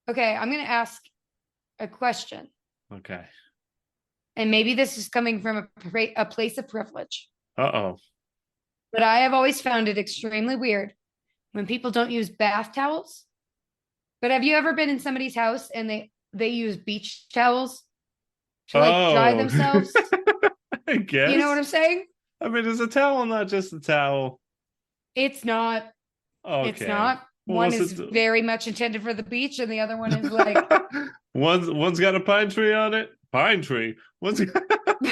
Okay, I'm going to ask a question. Okay. And maybe this is coming from a place of privilege. Uh-oh. But I have always found it extremely weird when people don't use bath towels. But have you ever been in somebody's house and they use beach towels to like dry Oh, themselves? I You know what guess. I'm saying? I mean, is a towel not just a towel? It's not. It's Okay. not. Well, One what's it is do? very much intended for the beach, and the other one is like One's got a pine tree on it. Pine tree. One's got a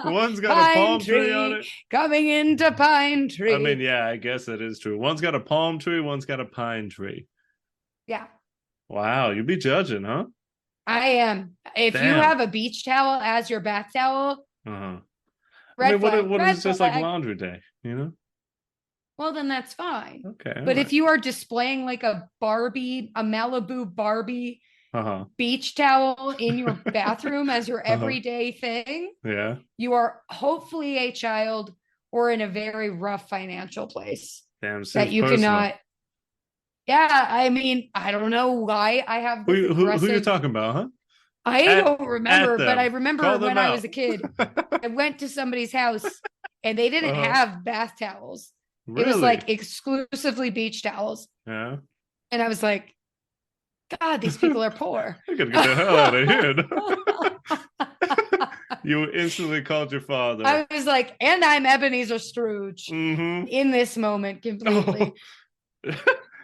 pine palm tree on tree it. coming into pine I mean, tree. yeah, I guess it is true. One's got a palm tree, one's got a pine tree. Yeah, Wow, you be judging, huh? I am. If you Damn. have a beach towel as your bath towel, Uh-huh. I red mean, flag, what if red it's just like flag. laundry day, you know? Well, then that's fine. Okay, all But right. if you are displaying like a Malibu Barbie Uh-huh. beach towel in your bathroom as your Uh-huh. everyday thing, Yeah. you are hopefully a child or in a very rough financial place Damn, that seems you personal. cannot. Yeah, I mean, I don't know why I have this Who you aggressive. talking about, huh? I At don't at remember, but I them. remember Call when them I was out. a kid, I went to somebody's house and they didn't Uh-huh. have bath towels. It was Really? like exclusively beach towels. Yeah. And I was like, God, these people are poor. I gotta get the hell out of here. You instantly called your father. I was like, and I'm Ebenezer Scrooge Mm-hmm. in this moment Oh, completely.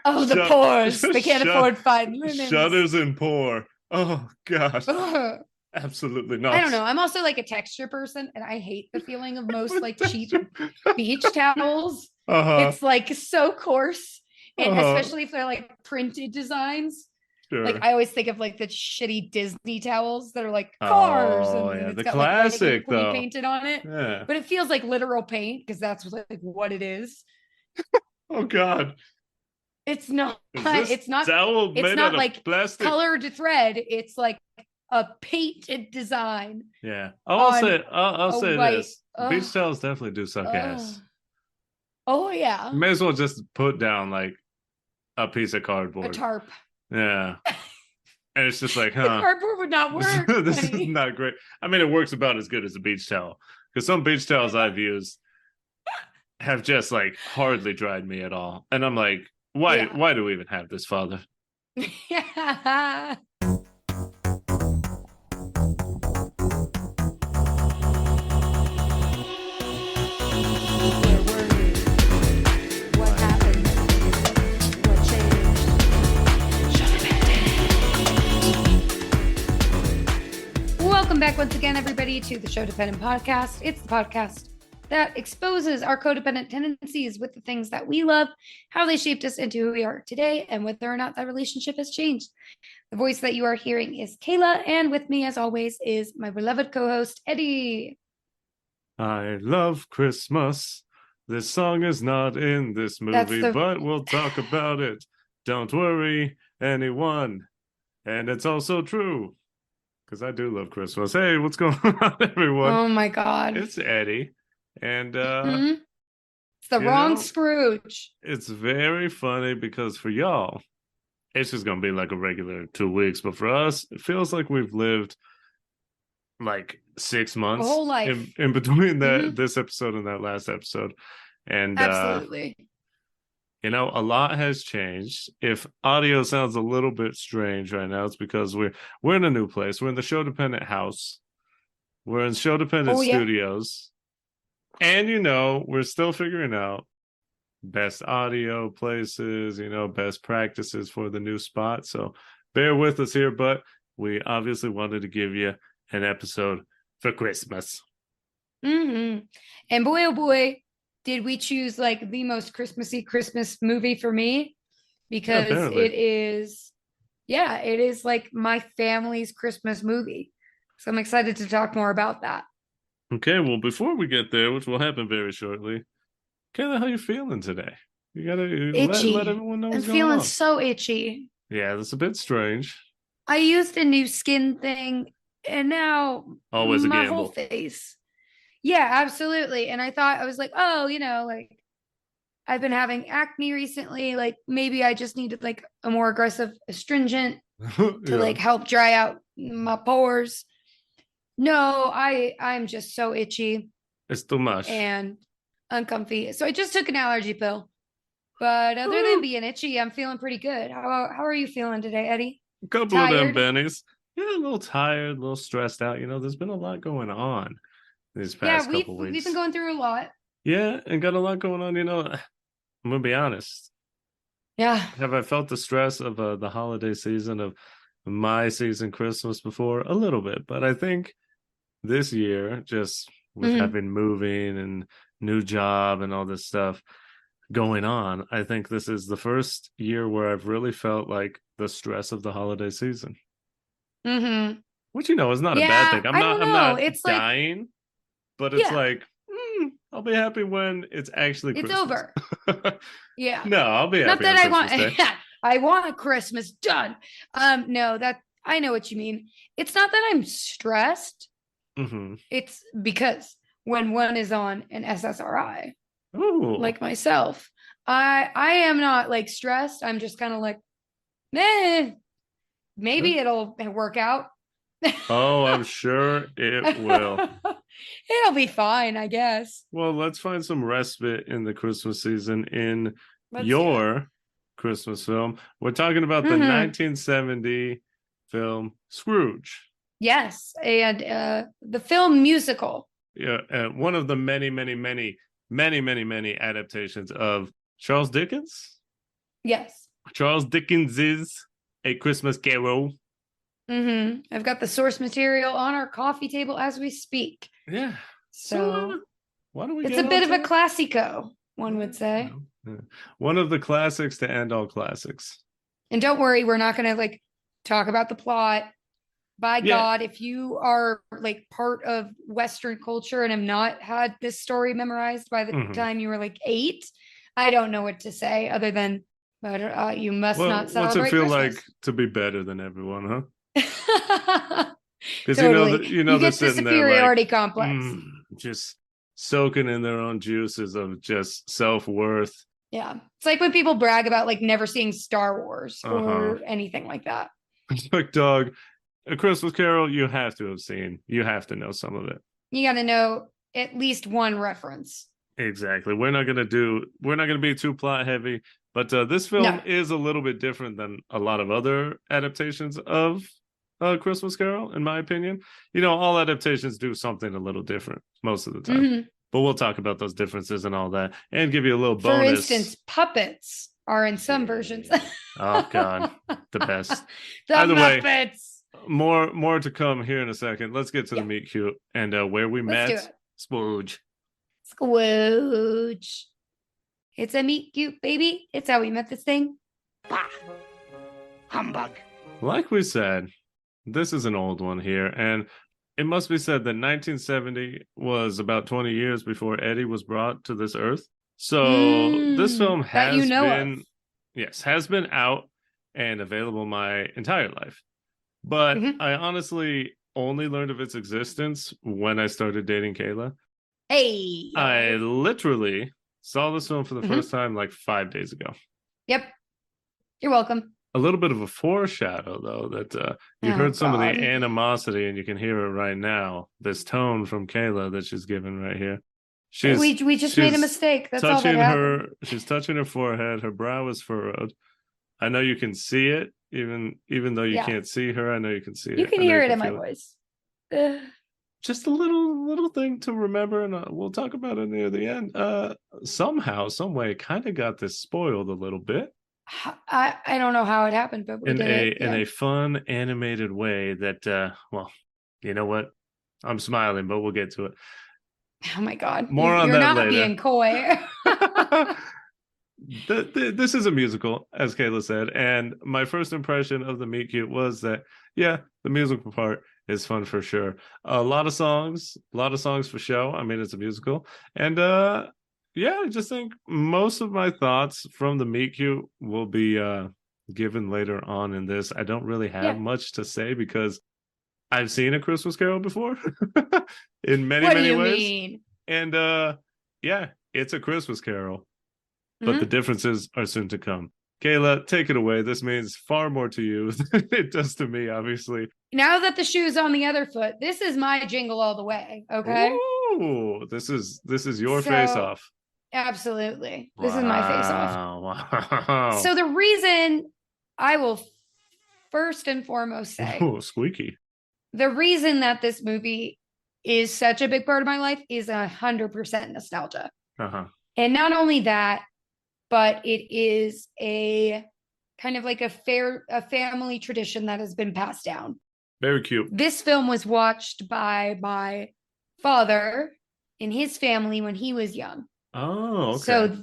Oh, the shut, poors. They can't shut, afford fine linens. shudders and pour. Oh gosh, Ugh. absolutely I not. don't know. I'm also like a texture person, and I hate the feeling of most What like cheap texture? beach towels. Uh-huh. It's like so coarse, and Uh-huh. especially if they're like printed designs. Like Sure. I always think of like the shitty Disney towels that are like cars, Oh and yeah, it's the got like classic writing though. painted on it, Yeah. but it feels like literal paint because that's like what it is. Oh God. It's not. Is this It's not. towel It's made out not of like plastic? colored thread. It's like a painted design Yeah. on I'll a say white. this. Beach towels definitely do suck Oh, ass. oh You yeah, may as well just put down like a piece of a cardboard. tarp. Yeah. And it's just like, The huh, cardboard would not work, this is honey. not great. I mean, it works about as good as a beach towel. Because some beach towels I've used have just like hardly dried me at all. And I'm like, Yeah. why do we even have this, father? Yeah. Where were you? What happened? What changed? Welcome back once again, everybody, to the Show-Dependent podcast. It's the podcast that exposes our codependent tendencies with the things that we love, how they shaped us into who we are today, and whether or not that relationship has changed. The voice that you are hearing is Kayla, and with me, as always, is my beloved co-host, Eddie. I love Christmas. This song is not in this That's movie, the but we'll talk about it. Don't worry, anyone. And it's also true because I do love Christmas. Hey, what's going on, everyone? oh my god. It's Eddie. And Mhm. It's the you wrong know, Scrooge. it's very funny because for y'all, it's just gonna be like a regular 2 weeks. But for us, it feels like we've lived like six A months whole life. in between that Hmm. this episode and that last episode. And Absolutely. a lot has changed. If audio sounds a little bit strange right now, it's because we're in a new place. We're in the show dependent house. We're in show dependent Oh yeah. studios. And we're still figuring out best audio places, best practices for the new spot. So bear with us here, but we obviously wanted to give you an episode for Christmas. Hmm. And boy, oh boy, did we choose like the most Christmassy Christmas movie for me Yeah, because apparently. it is, yeah, it is like my family's Christmas movie. So I'm excited to talk more about that. Okay, well, before we get there, which will happen very shortly, Kayla, how you feeling today? You gotta let Itchy. everyone know I'm what's going feeling on. so itchy. Yeah, that's a bit strange. I used a new skin thing and now Always a my whole gamble. face. Yeah, absolutely. And I thought I was like, oh, like I've been having acne recently. Like maybe I just needed like a more aggressive astringent to Yeah, like help dry out my pores. No, I'm just so itchy it's too much. and uncomfy. So I just took an allergy pill. But other than Woo! being itchy, I'm feeling pretty good. How are you feeling today, Eddie? A couple of them Tired? bennies. Yeah, a little tired, a little stressed out. There's been a lot going on these Yeah, past couple we've been weeks. going through a lot. Yeah, and got a lot going on. I'm gonna be honest. Yeah. Have I felt the stress of the holiday season of my season Christmas before? A little bit, but I think this year, just with Hmm. having moving and new job and all this stuff going on, I think this is the first year where I've really felt like the stress of the holiday season. Hmm. Which is not a bad Yeah, thing. I'm I not don't I'm know. not It's like, dying, but it's yeah, like I'll be happy when it's actually it's Christmas. over. Yeah. No, I'll be Not happy that on I Christmas Day. want I want a Christmas done. No, that I know what you mean. It's not that I'm stressed. Hmm. It's because when one is on an SSRI, Ooh. like myself, I am not like stressed. I'm just kind of like, eh, maybe it'll work out. Oh, I'm sure it will. It'll be fine, I guess. Well, let's find some respite in the Christmas season in Let's do it. your Christmas film. We're talking about the Hmm. 1970 film Scrooge. Yes, and the film musical. Yeah, one of the many, many, many, many, many, many adaptations of Charles Dickens. Yes. Charles Dickens's A Christmas Carol. I've got the source material on our coffee table as we speak. Yeah. So So why don't we it's a get bit on of a to it? classico, one would say. Yeah. One of the classics to end all classics. And don't worry, we're not going to like talk about the plot. By Yeah. God, if you are like part of Western culture and have not had this story memorized by the Mhm. time you were like 8, I don't know what to say other than, but you must Well, not what's it celebrate feel like Christmas. to be better than everyone, huh? Because Totally. You they're get the sitting there like, superiority complex. just soaking in their own juices of just self-worth. Yeah. It's like when people brag about like never seeing Star Wars Uh-huh. or anything like that. Like, dog, A Christmas Carol, you have to have seen. You have to know some of it. You got to know at least one reference. Exactly. We're not gonna be too plot heavy, but this film No. is a little bit different than a lot of other adaptations of Christmas Carol, in my opinion. All adaptations do something a little different most of the time. Hmm. But we'll talk about those differences and all that and give you a little For bonus. instance, puppets are in some versions. Yeah. Oh God, the best. The Either way, Muppets. more to come here in a second. Let's get to the Yeah, meet cute and where we let's do met. it. Spooge. Scrooge. It's a meet cute baby. It's how we met this thing. Bah! Humbug! Like we said, this is an old one here, and it must be said that 1970 was about 20 years before Eddie was brought to this earth. So this film That you has know of. been, yes, has been out and available my entire life. But Mhm. I honestly only learned of its existence when I started dating Kayla. Hey, I yo. literally saw this film for the Mhm. first time like 5 days ago. Yep. You're welcome. A little bit of a foreshadow, though, that you Oh, heard some of the God. animosity, and you can hear it right now. This tone from Kayla that she's giving right here. We just made a mistake. That's all that happened. She's touching her forehead. Her brow is furrowed. I know you can see it, even though you Yeah. can't see her. I know you can see You it. can I know hear you it can in my feel it. voice. Ugh. Just a little thing to remember, and we'll talk about it near the end. Somehow, some way, kind of got this spoiled a little bit. I don't know how it happened, but we did it. In Yeah. a fun animated way that well, you know what, I'm smiling, but we'll get to it. Oh my God. More on You're that not later. being coy. This is a musical, as Kayla said, and my first impression of the meet cute was that, yeah, the musical part is fun for sure. A lot of songs for show. I mean, it's a musical, and yeah, I just think most of my thoughts from the meet cute will be given later on in this. I don't really have Yeah. much to say because I've seen A Christmas Carol before in What do many you ways, mean? and yeah, it's A Christmas Carol. but the differences are soon to come. Kayla, take it away. This means far more to you than it does to me, obviously. Now that the shoe's on the other foot, this is my jingle all the way. Okay. Ooh, this is your So, face off. Absolutely. This is my face off. Wow. So the reason I will first and foremost say squeaky. the reason that this movie is such a big part of my life is 100% nostalgia. And not only that, but it is a kind of like a family tradition that has been passed down. Very cute. This film was watched by my father and his family when he was young. Oh, okay. So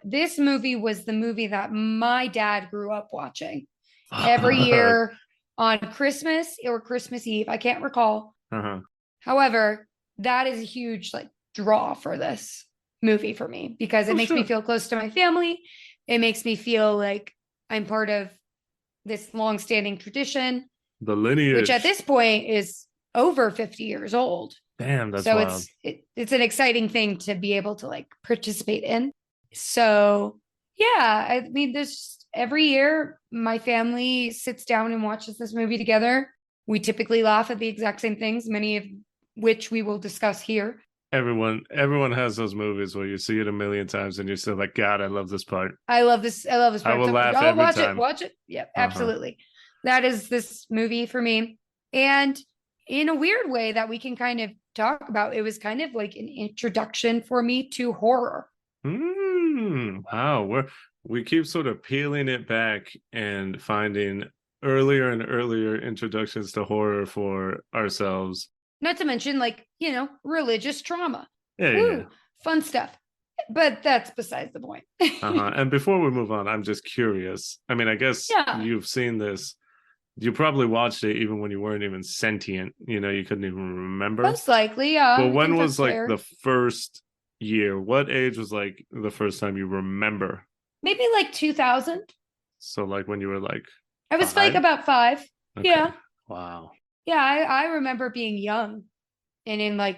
this movie was the movie that my dad grew up watching every year on Christmas or Christmas Eve. I can't recall. However, that is a huge draw for this movie for me because it makes me feel close to my family. It makes me feel like I'm part of this long-standing tradition. The lineage. Which at this point is over 50 years old. Damn, that's so wild. It's an exciting thing to be able to participate in. So yeah, I mean, every year my family sits down and watches this movie together. We typically laugh at the exact same things, many of which we will discuss here. Everyone has those movies where you see it a million times and you're still like, God, I love this part. I love this part. I will laugh every time. Watch it. Yep, absolutely. That is this movie for me. And in a weird way that we can kind of talk about, it was kind of like an introduction for me to horror. Wow. We keep sort of peeling it back and finding earlier and earlier introductions to horror for ourselves. Not to mention, religious trauma. Yeah. Fun stuff. But that's besides the point. And before we move on, I'm just curious. I mean, I guess you've seen this. You probably watched it even when you weren't even sentient. You couldn't even remember. Most likely, yeah. But when was the first year? What age was the first time you remember? Maybe 2000. So when you were I was 5? About 5. Okay. Yeah. Wow. Yeah, I remember being young and in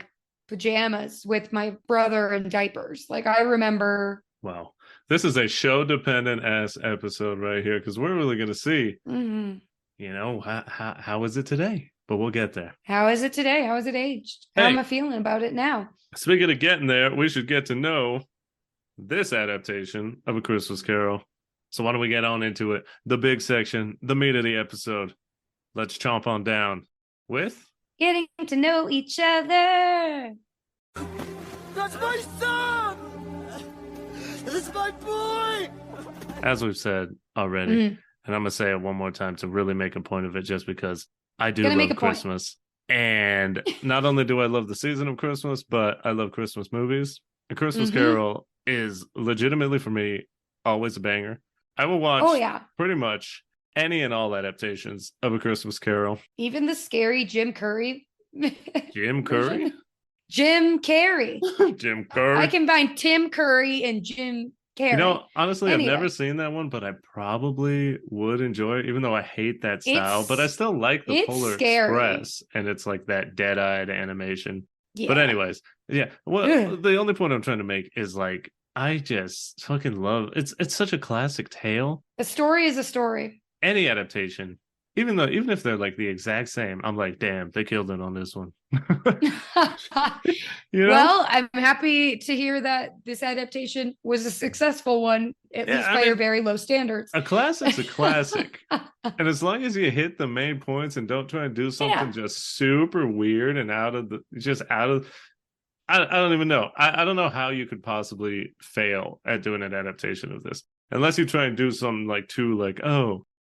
pajamas with my brother and diapers. I remember. Wow. This is a show-dependent ass episode right here because we're really going to see, how is it today? But we'll get there. How is it today? How is it aged? How am I feeling about it now? Speaking of getting there, we should get to know this adaptation of A Christmas Carol. So why don't we get on into it? The big section, the meat of the episode. Let's chomp on down with getting to know each other. That's my son! That's my boy! As we've said already, and I'm going to say it one more time to really make a point of it just because I do love Christmas. And not only do I love the season of Christmas, but I love Christmas movies. A Christmas Carol is legitimately, for me, always a banger. I will watch pretty much any and all adaptations of A Christmas Carol. Even the scary Jim Curry. Jim Curry? Jim Carrey. Jim Curry. I combine Tim Curry and Jim Carrey. Honestly, I've never seen that one, but I probably would enjoy it, even though I hate that style. But I still like the Polar Express, and it's that dead-eyed animation. Yeah. But anyways, yeah. Well, the only point I'm trying to make is I just fucking love it's such a classic tale. A story is a story. Any adaptation, even if they're the exact same, I'm damn, they killed it on this one. Well, I'm happy to hear that this adaptation was a successful one, at least by your very low standards. A classic's a classic. And as long as you hit the main points and don't try and do something just super weird and out of I don't even know. I don't know how you could possibly fail at doing an adaptation of this. Unless you try and do something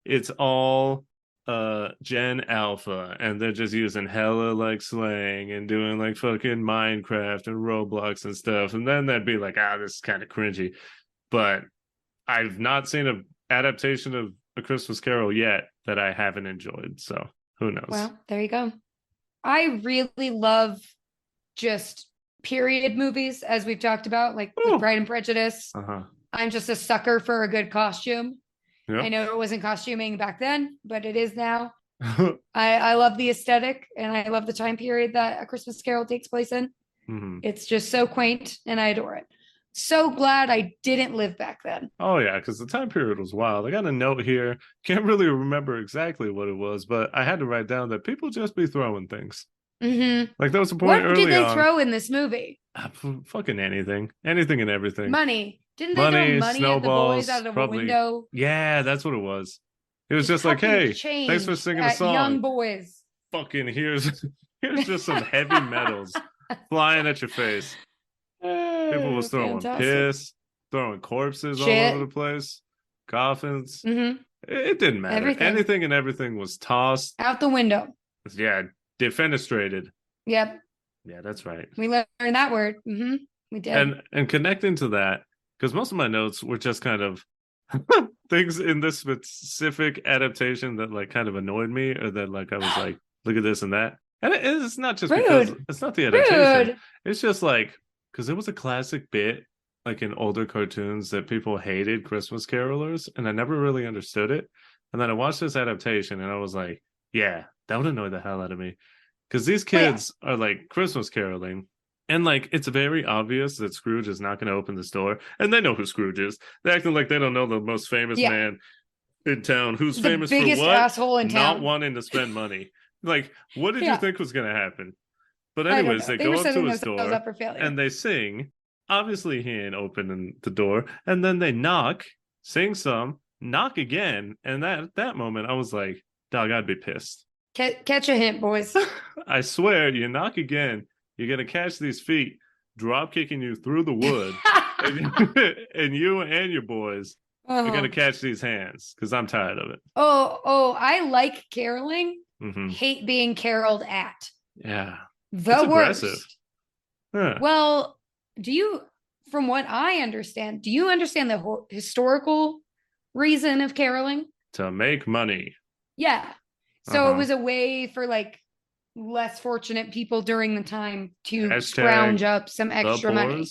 it's all Gen Alpha and they're just using hella slang and doing fucking Minecraft and Roblox and stuff. And then that'd be this is kind of cringy. But I've not seen an adaptation of A Christmas Carol yet that I haven't enjoyed. So who knows? Well, there you go. I really love just period movies, as we've talked about, with Pride and Prejudice. I'm just a sucker for a good costume. Yep. I know it wasn't costuming back then, but it is now. I love the aesthetic and I love the time period that A Christmas Carol takes place in. It's just so quaint and I adore it. So glad I didn't live back then. Oh yeah, because the time period was wild. I got a note here. Can't really remember exactly what it was, but I had to write down that people just be throwing things. Mm-hmm. Like there was a point What did early they on. throw in this movie? Fucking anything and everything. Money. Didn't they throw Money, money at the boys snowballs, out of a probably. window? Yeah, that's what it was. It was just like, Cup and hey, thanks for change singing a at song. young boys. Fucking here's just some heavy metals flying at your face. People was throwing piss, throwing corpses all over the place, coffins. Mm-hmm. It didn't matter. Everything. Anything and everything was tossed out the window. Yeah, defenestrated. Yep. Yeah, that's right. We learned that word. Mm-hmm. We did. And connecting to that, because most of my notes were just kind of things in this specific adaptation that like kind of annoyed me, or that like I was like, look at this and that. And it's not just because it's not the adaptation. It's just like because it was a classic bit like in older cartoons that people hated Christmas carolers, and I never really understood it. And then I watched this adaptation and I was like, yeah, that would annoy the hell out of me. Because these kids are like Christmas caroling. And like it's very obvious that Scrooge is not going to open this door, and they know who Scrooge is. They're acting like they don't know the most famous man in town, who's the famous biggest for what? Asshole in not town. wanting to spend money. Like, what did you think was going to happen? But anyways, they go up to his door and they sing. Obviously, he ain't opening the door, and then they knock, sing some, knock again, and that moment, I was like, "Dog, I'd be pissed." Catch a hint, boys. I swear, you knock again. You're going to catch these feet drop kicking you through the wood. and you and your boys are going to catch these hands because I'm tired of it. Oh, I like caroling. Mm-hmm. Hate being caroled at. Yeah. The worst. Yeah. Well, from what I understand, do you understand the historical reason of caroling? To make money. Yeah. So it was a way for like less fortunate people during the time to scrounge up some extra money.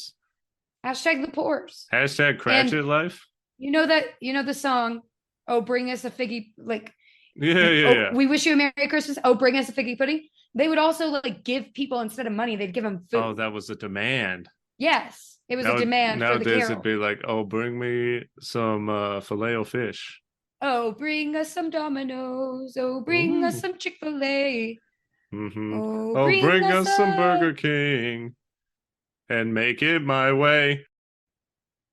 Hashtag the poors. Hashtag Cratchit life. You know the song, "Oh, bring us a figgy," like yeah. We wish you a Merry Christmas. Oh, bring us a figgy pudding. They would also like give people, instead of money, they'd give them food. Oh, that was a demand. Yes, it was a demand for the carol. Nowadays it'd be like, oh, bring me some Filet-O-Fish. Oh, bring us some Domino's. Oh, bring us some Chick-fil-A. Mm-hmm. Oh, bring us some Burger King and make it my way.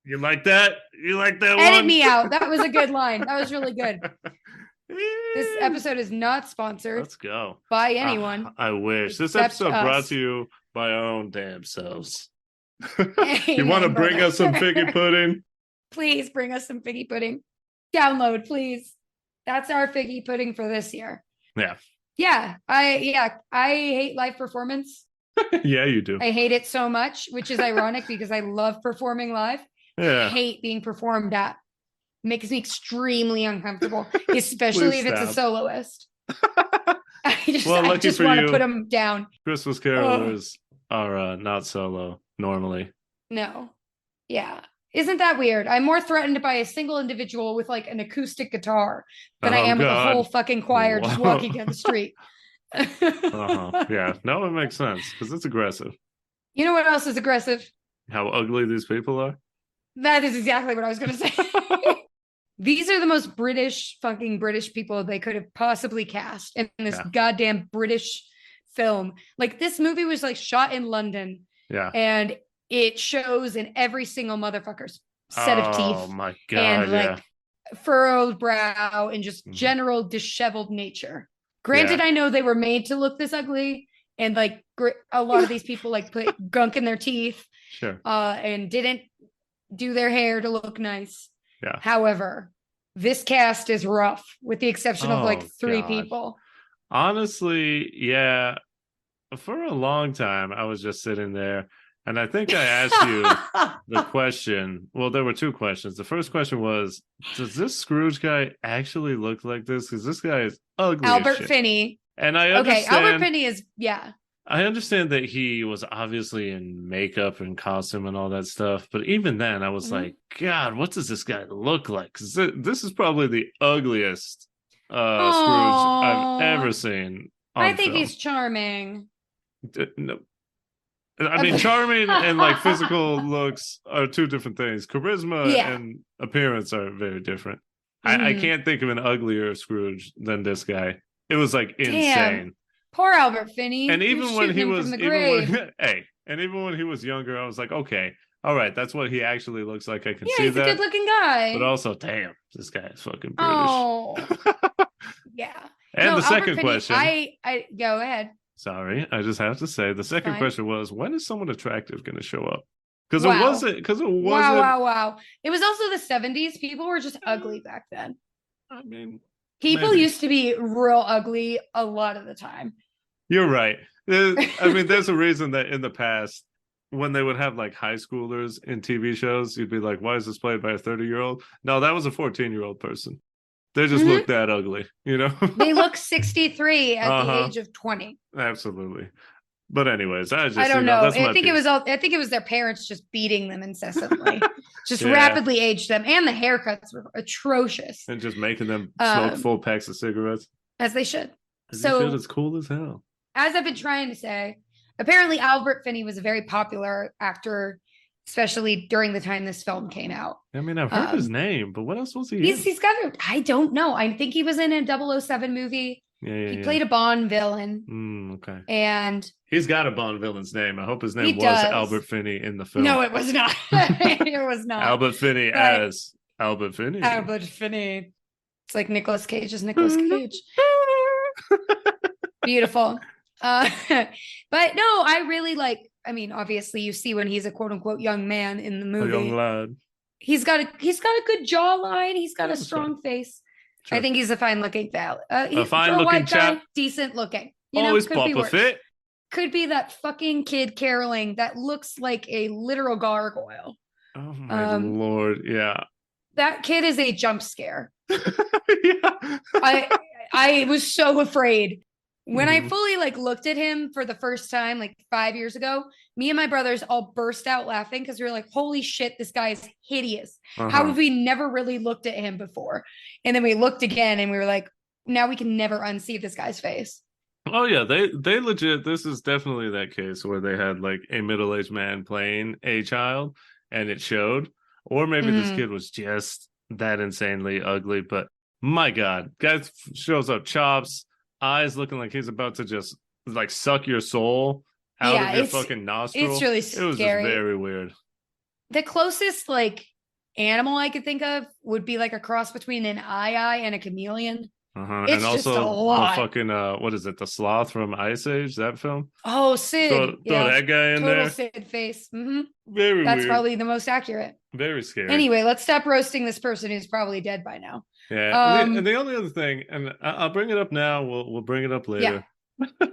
You like that? You like that one? Edit me out. That was a good line. That was really good. This episode is not sponsored. Let's go. By anyone. I wish. This episode brought to you by our own damn selves. You want to bring us some figgy pudding? Please bring us some figgy pudding. Download, please. That's our figgy pudding for this year. Yeah. Yeah, I hate live performance. Yeah, you do. I hate it so much, which is ironic because I love performing live. Yeah. I hate being performed at. Makes me extremely uncomfortable, especially if it's a soloist. I just want to put them down. Christmas carolers are not solo normally. No. Yeah. Isn't that weird? I'm more threatened by a single individual with like an acoustic guitar than I am with a whole fucking choir just walking down the street. Yeah, no, it makes sense because it's aggressive. You know what else is aggressive? How ugly these people are. That is exactly what I was going to say. These are the most British people they could have possibly cast in this goddamn British film. Like this movie was like shot in London. Yeah. And it shows in every single motherfucker's set of teeth. Oh my God. And like furrowed brow and just general disheveled nature. Granted, I know they were made to look this ugly. And like a lot of these people like put gunk in their teeth. Sure. And didn't do their hair to look nice. Yeah. However, this cast is rough with the exception of like 3 people. Honestly, yeah. For a long time, I was just sitting there. And I think I asked you the question. Well, there were 2 questions. The first question was, does this Scrooge guy actually look like this? Because this guy is ugly. Albert Finney. And I understand. Okay, Albert Finney is, I understand that he was obviously in makeup and costume and all that stuff. But even then, I was like, God, what does this guy look like? Because this is probably the ugliest Scrooge I've ever seen. I think he's charming. No. I mean, charming and like physical looks are two different things. Charisma Yeah. and appearance are very different. I can't think of an uglier Scrooge than this guy. It was like insane. Damn. Poor Albert Finney. And even when he was, from the grave. even when he was younger, I was like, okay, all right, that's what he actually looks like. I can Yeah, see he's that. a good-looking guy. But also, damn, this guy is fucking British. Oh, yeah. And the Albert second Finney, question. I go ahead. Sorry, I just have to say the second Fine. question was, when is someone attractive going to show up? Because Wow. it wasn't. Wow. It was also the 70s. People were just ugly back then. I mean, People maybe. used to be real ugly a lot of the time. You're right. I mean, there's a reason that in the past, when they would have like high schoolers in TV shows, you'd be like, why is this played by a 30-year-old? No, that was a 14-year-old person. They just look that ugly, you know? They look 63 at the Uh-huh. age of 20. Absolutely. But anyways, I don't know. That's I think it was their parents just beating them incessantly. Just rapidly aged them. And the haircuts were atrocious. And just making them smoke full packs of cigarettes. As they should. It's cool as hell. As I've been trying to say, apparently Albert Finney was a very popular actor, especially during the time this film came out. I mean, I've heard his name, but what else was he in? He's got I don't know. I think he was in a 007 movie. He played a Bond villain. Okay. And he's got a Bond villain's name. I hope his name was Albert Finney in the film. No, it was not. It was not. Albert Finney as Albert Finney. Albert Finney. It's like Nicolas Cage is Nicolas Cage. Beautiful. But no, I really I mean, obviously you see when he's a quote unquote young man in the movie. A young lad. He's got a good jawline. He's got a strong face. Sure. I think he's a fine looking fella. A fine looking chap. Guy, decent looking. Always pop a fit. Could be that fucking kid caroling that looks like a literal gargoyle. Oh my lord. Yeah. That kid is a jump scare. Yeah. I was so afraid. When I fully looked at him for the first time, 5 years ago, me and my brothers all burst out laughing because we were like, holy shit, this guy is hideous. How have we never really looked at him before? And then we looked again and we were like, now we can never unsee this guy's face. Oh yeah, they legit, this is definitely that case where they had a middle-aged man playing a child and it showed. Or maybe this kid was just that insanely ugly, but my God, guy shows up, chops, eyes looking like he's about to just suck your soul out of your fucking nostril. It's really scary. It was just very weird. The closest animal I could think of would be a cross between an eye and a chameleon. It's and also just a lot. the fucking what is it? The sloth from Ice Age, that film? Oh, Sid. Throw that guy in Total there. Sid face. Very That's weird. probably the most accurate. Very scary. Anyway, let's stop roasting this person who's probably dead by now. Yeah. And the only other thing, and I'll bring it up now, we'll bring it up later. Yeah.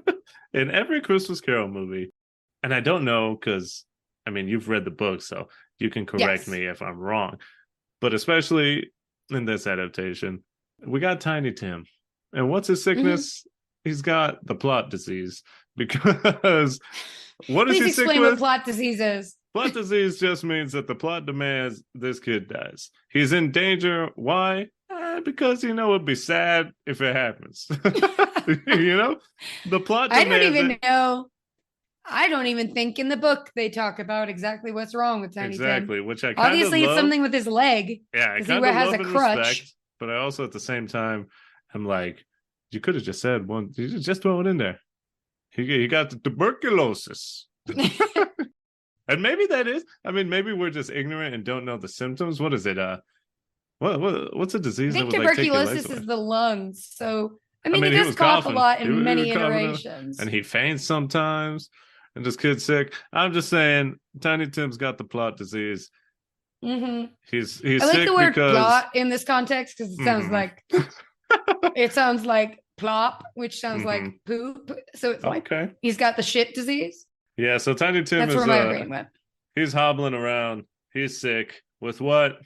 In every Christmas Carol movie, and I don't know because I mean you've read the book, so you can correct me if I'm wrong. But especially in this adaptation, we got Tiny Tim. And what's his sickness? He's got the plot disease. Because what is he sick with? Explain what plot disease is. Plot disease just means that the plot demands this kid dies. He's in danger. Why? Because, it'd be sad if it happens. The plot demands I don't even know. I don't even think in the book they talk about exactly what's wrong with Tiny Tim. Exactly, which I kind obviously of it's something with his leg. Yeah, I kind of has a crutch. Respect, but I also at the same time I'm like, you could have just said one. You just throw it in there. He got the tuberculosis. And maybe that is. I mean, maybe we're just ignorant and don't know the symptoms. What is it? What's a disease? I think that would, tuberculosis is the lungs. So I mean he does cough a lot in many iterations, and he faints sometimes. And this kid's sick. I'm just saying, Tiny Tim's got the plot disease. He's I like sick the word plot in this context because it sounds like it sounds like plop, which sounds like poop. So it's he's got the shit disease. Yeah, so Tiny Tim That's where my brain went. He's hobbling around. He's sick with what?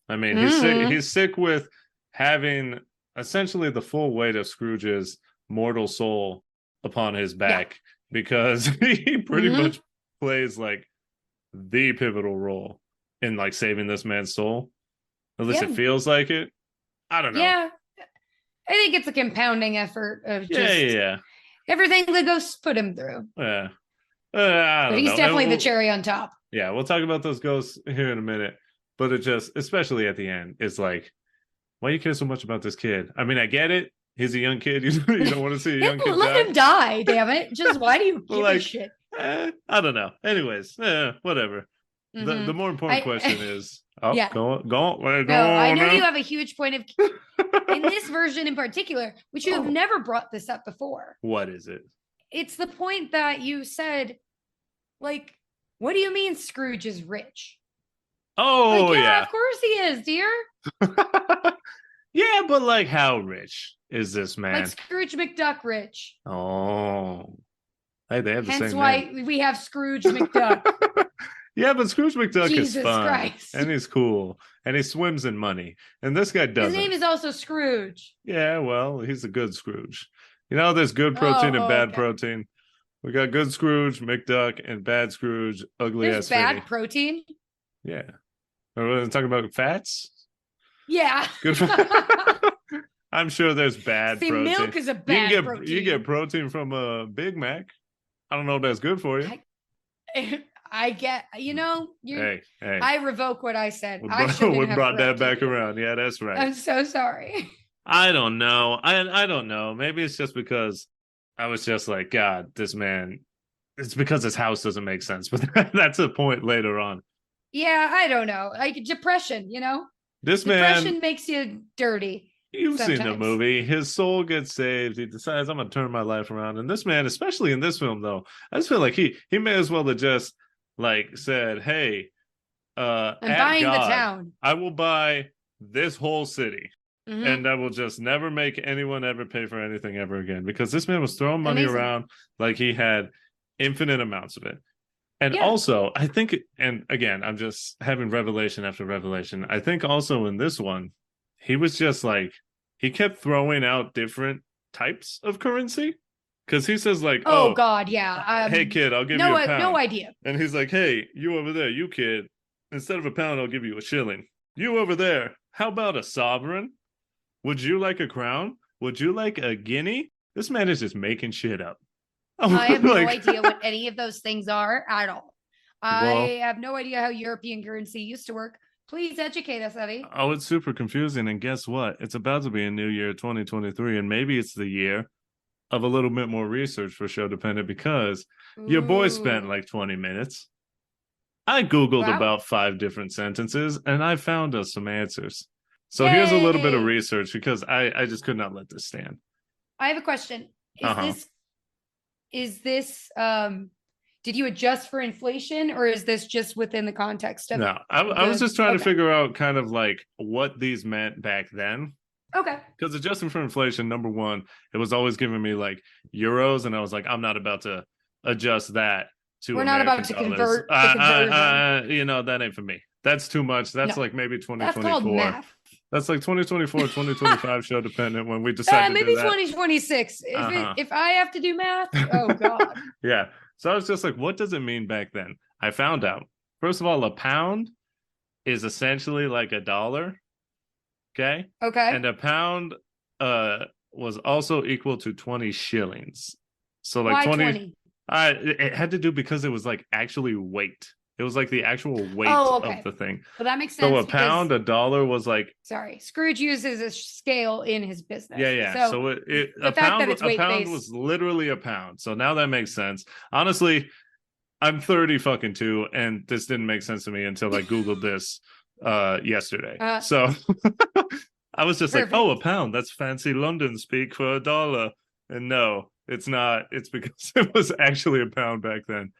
I mean, he's sick with having essentially the full weight of Scrooge's mortal soul upon his back because he pretty much plays the pivotal role in saving this man's soul. At least it feels like it. I don't know. Yeah. I think it's a compounding effort of just everything the ghosts put him through. Yeah. I But don't he's know. definitely the cherry on top. Yeah, we'll talk about those ghosts here in a minute. But it just, especially at the end, it's like, why you care so much about this kid? I mean, I get it. He's a young kid. You don't want to see a young kid Let die. him die, damn it. Just why do you give a shit? I don't know. Anyways, whatever. The more important question is, yeah. go on. I know you have a huge point of in this version in particular, which you have never brought this up before. What is it? It's the point that you said, like, what do you mean Scrooge is rich? Oh, like, yeah. Of course he is, dear. Yeah, but like, how rich is this man? Like Scrooge McDuck rich. Oh. Hey, they have the Hence same why name. we have Scrooge McDuck. Yeah, but Scrooge McDuck Jesus is fun. Christ. And he's cool. And he swims in money. And this guy doesn't. His name is also Scrooge. Yeah, well, he's a good Scrooge. You know, there's good protein and bad protein. We got good Scrooge, McDuck, and bad Scrooge, ugly There's ass bad Fitty. protein? Yeah. Are we talking about fats? Yeah. Good. I'm sure there's bad protein. Milk is a bad protein. You get protein from a Big Mac. I don't know if that's good for you. I get, Hey. I revoke what I said. We I brought that back around. Yeah, that's right. I'm so sorry. I don't know. I don't know. Maybe it's just because I was just like, God, this man. It's because his house doesn't make sense. But that's a point later on. Yeah, I don't know. Like depression, Depression makes you dirty. You've seen the movie. His soul gets saved. He decides, I'm going to turn my life around. And this man, especially in this film, though, I just feel like he may as well have just like said, hey, I'm buying God, the town. I will buy this whole city. Mm-hmm. And I will just never make anyone ever pay for anything ever again. Because this man was throwing money around like he had infinite amounts of it. And also, I think, and again, I'm just having revelation after revelation. I think also in this one, he was just like, he kept throwing out different types of currency. Because he says like, oh God, yeah. Hey kid, I'll give you a pound. No idea. And he's like, hey, you over there, you kid, instead of a pound, I'll give you a shilling. You over there, how about a sovereign? Would you like a crown? Would you like a guinea? This man is just making shit up. I have no idea what any of those things are at all. I have no idea how European currency used to work. Please educate us, Evie. Oh, it's super confusing. And guess what? It's about to be a new year, 2023. And maybe it's the year of a little bit more research for Sho-Dependent because your boy spent like 20 minutes. I Googled about 5 different sentences and I found us some answers. So here's a little bit of research because I just could not let this stand. I have a question. Is this did you adjust for inflation or is this just within the context of No, I was just trying to figure out kind of like what these meant back then. Okay. Because adjusting for inflation, number one, it was always giving me like euros, and I was like, I'm not about to adjust that to. We're American not about to dollars. convert the conversion. That ain't for me. That's too much. That's like maybe 2024. That's called math. That's like 2024, 2025 Sho-Dependent when we decide to maybe do that. 2026. If I have to do math, oh God. Yeah. So I was just like, what does it mean back then? I found out. First of all, a pound is essentially like $1. Okay. And a pound was also equal to 20 shillings. So like 20. It had to do because it was like actually weight. It was like the actual weight of the thing. Well, that makes sense. So a pound, $1 was like. Sorry, Scrooge uses a scale in his business. Yeah. So a pound was literally a pound. So now that makes sense. Honestly, I'm 30 fucking 2, and this didn't make sense to me until I Googled this yesterday. So I was just like, oh, a pound. That's fancy London speak for $1. And no, it's not. It's because it was actually a pound back then.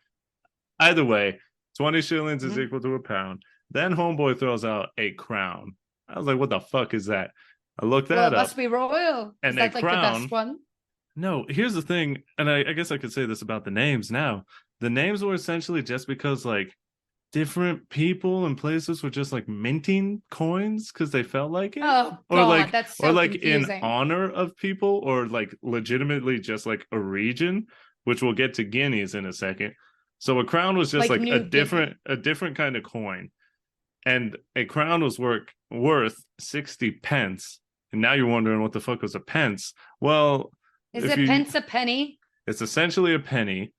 Either way. 20 shillings is equal to a pound. Then homeboy throws out a crown. I was like, what the fuck is that? I looked that up. It must be royal. And that's like the best one. No, here's the thing. And I guess I could say this about the names now. The names were essentially just because like different people and places were just like minting coins because they felt like it. Oh, God, that's so confusing. In honor of people or like legitimately just like a region, which we'll get to guineas in a second. So a crown was just like a different kind of coin. And a crown was worth 60 pence. And now you're wondering what the fuck was a pence? Well, is it pence a penny? It's essentially a penny.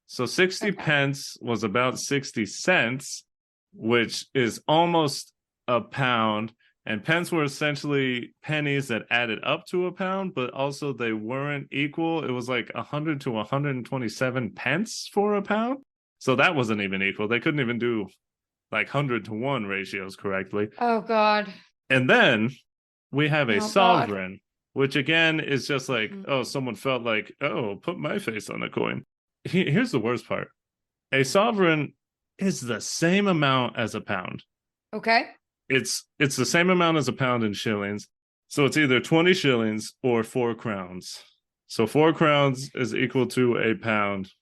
So 60 Okay. pence was about 60 cents, which is almost a pound. And pence were essentially pennies that added up to a pound, but also they weren't equal. It was like 100 to 127 pence for a pound. So that wasn't even equal. They couldn't even do like 100 to 1 ratios correctly. Oh, God. And then we have a Oh, God. sovereign, which again is just like, Mhm. oh, someone felt like, oh, put my face on a coin. Here's the worst part. A sovereign is the same amount as a pound. Okay. It's the same amount as a pound in shillings. So it's either 20 shillings or 4 crowns. So 4 crowns is equal to a pound.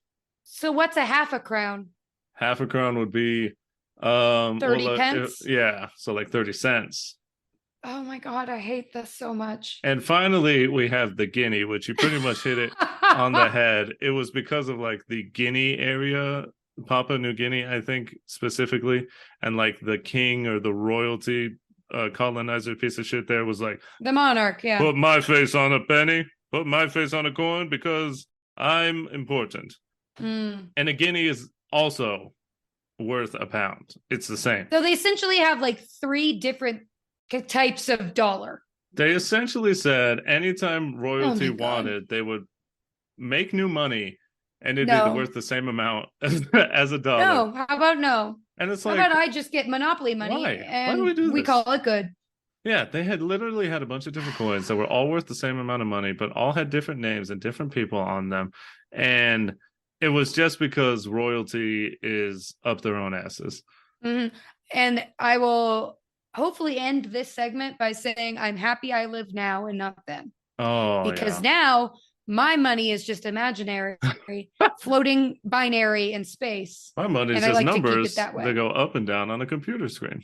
So what's a half a crown? Half a crown would be 30 pence? yeah, so like 30 cents. Oh my God, I hate this so much. And finally, we have the guinea, which you pretty much hit it on the head. It was because of like the Guinea area, Papua New Guinea, I think specifically, and like the king or the royalty colonizer piece of shit there was like, The monarch, yeah. put my face on a penny, put my face on a coin because I'm important. Mm. And a guinea is also worth a pound. It's the same. So they essentially have like 3 different types of dollar. They essentially said anytime royalty God. wanted, they would make new money and it'd No. be worth the same amount as a dollar. No, how about no? And it's How like, about I just get monopoly money why? and Why do we do this? call it good? Yeah, they had literally had a bunch of different coins that were all worth the same amount of money, but all had different names and different people on them. And it was just because royalty is up their own asses. Mm-hmm. And I will hopefully end this segment by saying I'm happy I live now and not then. Oh, because yeah. now my money is just imaginary, floating binary in space. My money's and I just like to keep numbers it that way. that go up and down on a computer screen.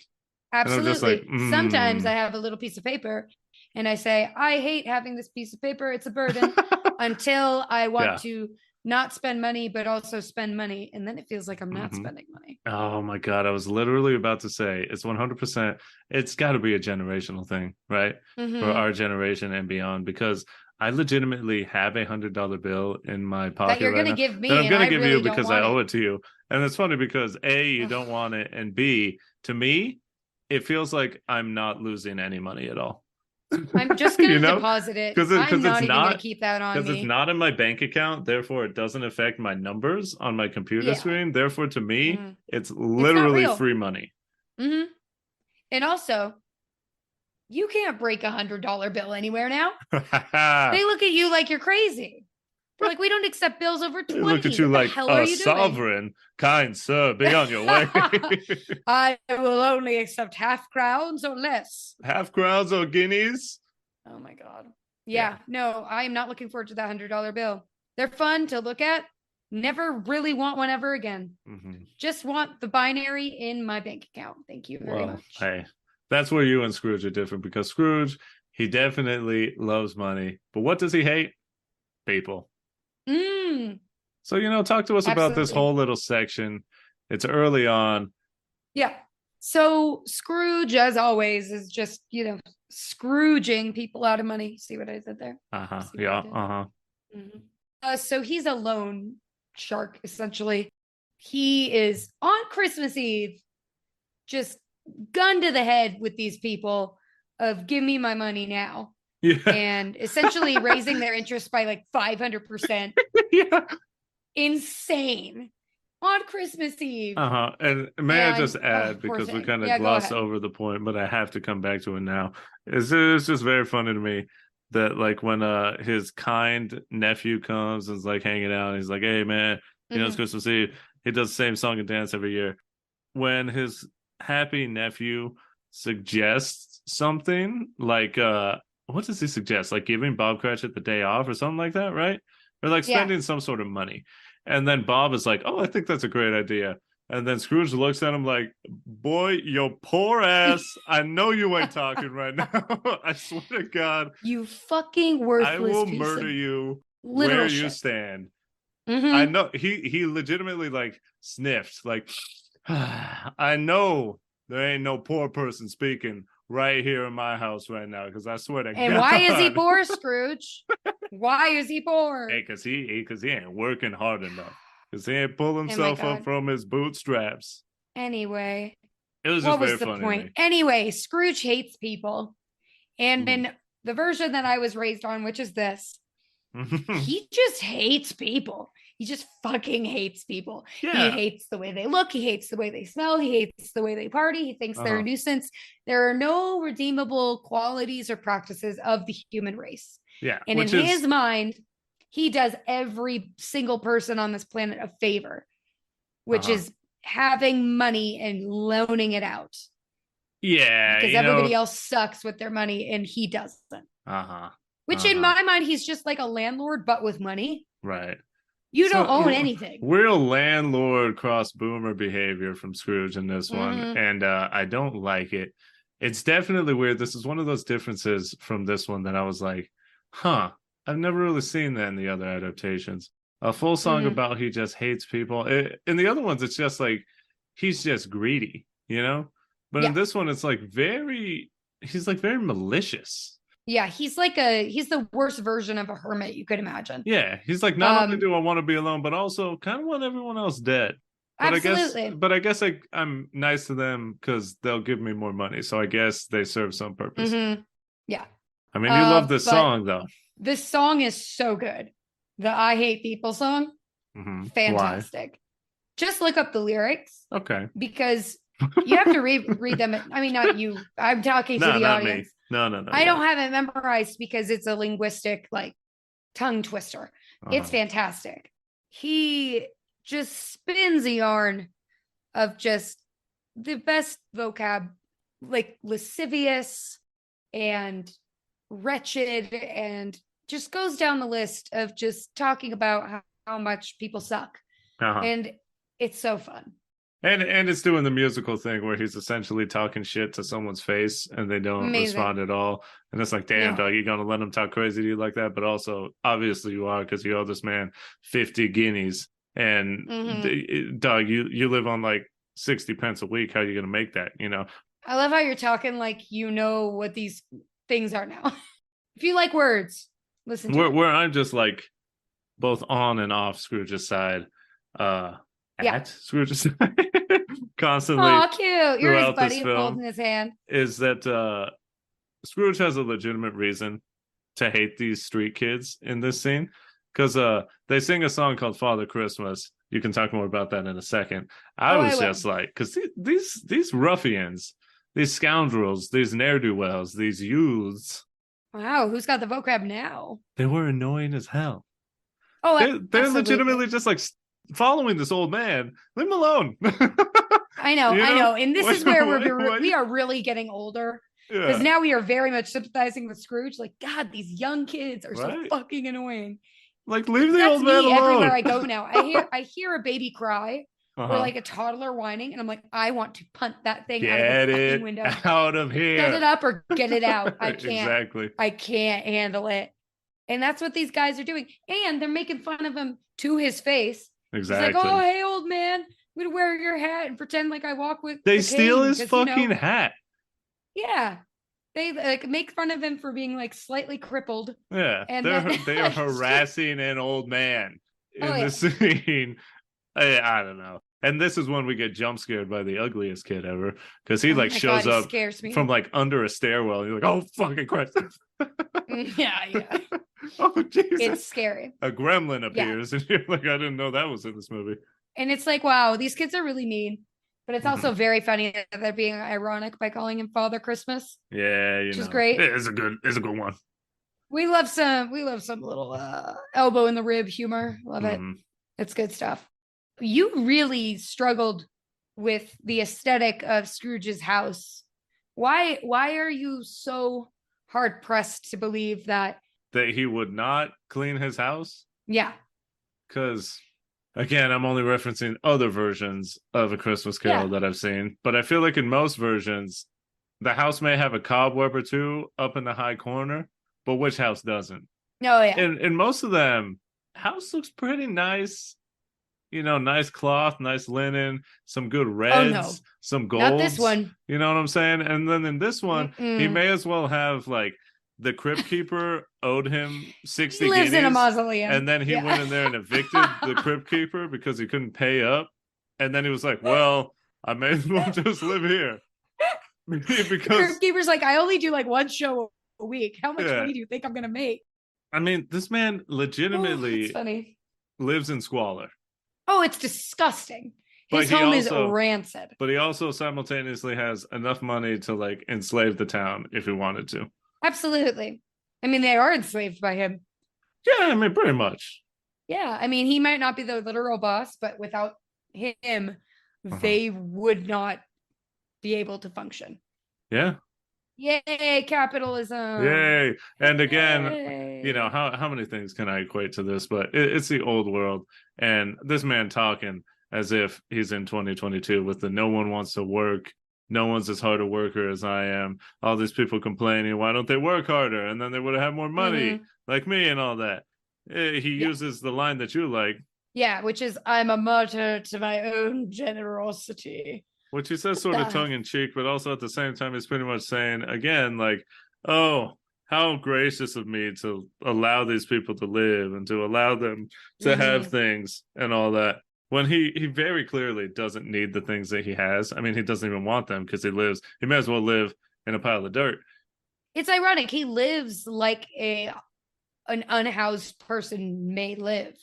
Absolutely. just like, Sometimes I have a little piece of paper and I say, I hate having this piece of paper. It's a burden until I want to not spend money, but also spend money. And then it feels like I'm not spending money. Oh my God. I was literally about to say it's 100%. It's got to be a generational thing, right? For our generation and beyond, because I legitimately have $100 bill in my pocket that you're right going to now, give me. that I'm going to give really you because I owe it to you. And it's funny because A, you don't want it. And B, to me, it feels like I'm not losing any money at all. I'm just going to deposit it. Because I'm not even going to keep that on me. Because it's not in my bank account. Therefore, it doesn't affect my numbers on my computer screen. Therefore, to me, it's literally free money. And also, you can't break $100 bill anywhere now. They look at you like you're crazy. They're like, we don't accept bills over 20. Look at you what like the hell are a you sovereign. Doing? Kind sir, be on your way. I will only accept half crowns or less. Half crowns or guineas? Oh my God. Yeah, no, I am not looking forward to that $100 bill. They're fun to look at. Never really want one ever again. Just want the binary in my bank account. Thank you very much. Hey, that's where you and Scrooge are different, because Scrooge, he definitely loves money. But what does he hate? People. So, talk to us about this whole little section. It's early on. Yeah. So Scrooge, as always, is just, Scrooging people out of money. See what I did there? Yeah. So he's a loan shark, essentially. He is on Christmas Eve, just gun to the head with these people of give me my money now. Yeah. And essentially raising their interest by like 500%. Yeah. Insane. On Christmas Eve. And may I just add, because we kind of glossed over the point, but I have to come back to it now. It's just very funny to me that like when his kind nephew comes and is like hanging out, and he's like, hey man, it's Christmas Eve. He does the same song and dance every year. When his happy nephew suggests something like what does he suggest? Like giving Bob Cratchit the day off or something like that, right? Or like spending some sort of money. And then Bob is like, oh, I think that's a great idea. And then Scrooge looks at him like, boy, your poor ass. I know you ain't talking right now. I swear to God. You fucking worthless I will piece murder of you literal where shit. you stand. I know he legitimately like sniffed like, I know there ain't no poor person speaking right here in my house right now, because I swear to God. And why is he poor, Scrooge? Why is he poor? Hey, because he ain't working hard enough. because he ain't pull himself up God. from his bootstraps. Anyway, It was what just very was the funny point? Anyway, Scrooge hates people. And in the version that I was raised on, which is this, to me. he just hates people. He just fucking hates people. Yeah. He hates the way they look. He hates the way they smell. He hates the way they party. He thinks they're a nuisance. There are no redeemable qualities or practices of the human race. Yeah. And in his mind, he does every single person on this planet a favor, which is having money and loaning it out. Yeah. Because everybody else sucks with their money and he doesn't. Which in my mind, he's just like a landlord, but with money. Right. You don't own anything. Real landlord cross boomer behavior from Scrooge in this one. And I don't like it. It's definitely weird. This is one of those differences from this one that I was like, I've never really seen that in the other adaptations. A full song about he just hates people. In the other ones, it's just like he's just greedy, you know? But in this one, it's like he's like very malicious. Yeah, he's the worst version of a hermit you could imagine. Yeah, he's like, not only do I want to be alone, but also kind of want everyone else dead. But absolutely. I guess I'm nice to them because they'll give me more money. So I guess they serve some purpose. Yeah. I mean, you love this song, though. This song is so good. The I Hate People song. Fantastic. Why? Just look up the lyrics. Okay. Because you have to read them. I mean, not you. I'm talking to the audience. Me. No. I don't have it memorized because it's a linguistic, like, tongue twister. It's fantastic. He just spins a yarn of just the best vocab, like lascivious and wretched, and just goes down the list of just talking about how much people suck. And it's so fun. And it's doing the musical thing where he's essentially talking shit to someone's face and they don't respond at all. And it's like, damn, dog, you gonna let him talk crazy to you like that? But also, obviously you are, because you owe this man 50 guineas. And dog, you live on like 60 pence a week. How are you gonna make that, you know? I love how you're talking like you know what these things are now. If you like words, listen to where I'm just like both on and off Scrooge's side. At Scrooge's side constantly. Oh, cute. You're his buddy holding his hand. Is that Scrooge has a legitimate reason to hate these street kids in this scene, because they sing a song called Father Christmas. You can talk more about that in a second. I was just like, because these ruffians, these scoundrels, these ne'er-do-wells, these youths. Wow, who's got the vocab now? They were annoying as hell. Oh, they're legitimately just like following this old man. Leave him alone. I know. And this is where we are really getting older. Because now we are very much sympathizing with Scrooge. Like, God, these young kids are so fucking annoying. Like, leave the old man alone. Everywhere I go now, I hear a baby cry or like a toddler whining, and I'm like, I want to punt that thing out of the fucking window. Out of here. Get it up or get it out. I can't. Exactly. I can't handle it. And that's what these guys are doing. And they're making fun of him to his face. Exactly. He's like, oh, hey, old man, I'm gonna wear your hat and pretend like I walk with. They steal his fucking hat. Yeah, they like make fun of him for being like slightly crippled. Yeah, and they are harassing an old man in the scene. I don't know. And this is when we get jump scared by the ugliest kid ever, because he shows up from like under a stairwell. And you're like, oh fucking Christ. Yeah. Oh Jesus. It's scary. A gremlin appears, and you're like, I didn't know that was in this movie. And it's like, wow, these kids are really mean. But it's also very funny that they're being ironic by calling him Father Christmas. Yeah, which is great. It's a good one. We love some little elbow in the rib humor. Love it. It's good stuff. You really struggled with the aesthetic of Scrooge's house. Why are you so hard pressed to believe that he would not clean his house? Yeah. Because again, I'm only referencing other versions of A Christmas Carol that I've seen, but I feel like in most versions, the house may have a cobweb or two up in the high corner, but which house doesn't? Oh, yeah. In most of them, house looks pretty nice. You know, nice cloth, nice linen, some good reds, some golds. Not this one. You know what I'm saying? And then in this one, he may as well have like the crypt keeper owed him 60 He lives in a guineas, mausoleum. and then he Yeah. went in there and evicted the crypt keeper because he couldn't pay up. And then he was like, well, I may as well just live here. The Because crypt keeper's like, I only do like one show a week. How much Yeah. money do you think I'm gonna make? I mean, this man Oh, legitimately it's funny. lives in squalor. Oh, it's disgusting. But His he home is also- rancid. But he also simultaneously has enough money to like enslave the town if he wanted to. Absolutely. I mean, they are enslaved by him. Yeah, I mean, pretty much. Yeah. I mean, he might not be the literal boss, but without him, they would not be able to function. Yeah. Yay, capitalism. Yay. And again, Yay. you know, how many things can I equate to this? But it's the old world. And this man talking as if he's in 2022 with the no one wants to work. No one's as hard a worker as I am. All these people complaining, why don't they work harder? And then they would have more money like me and all that. He uses the line that you like. Yeah, which is, I'm a martyr to my own generosity. Which he says sort of tongue in cheek, but also at the same time, he's pretty much saying again, like, oh, how gracious of me to allow these people to live and to allow them to have things and all that. When he very clearly doesn't need the things that he has. I mean, he doesn't even want them because he may as well live in a pile of dirt. It's ironic. He lives like an unhoused person may live.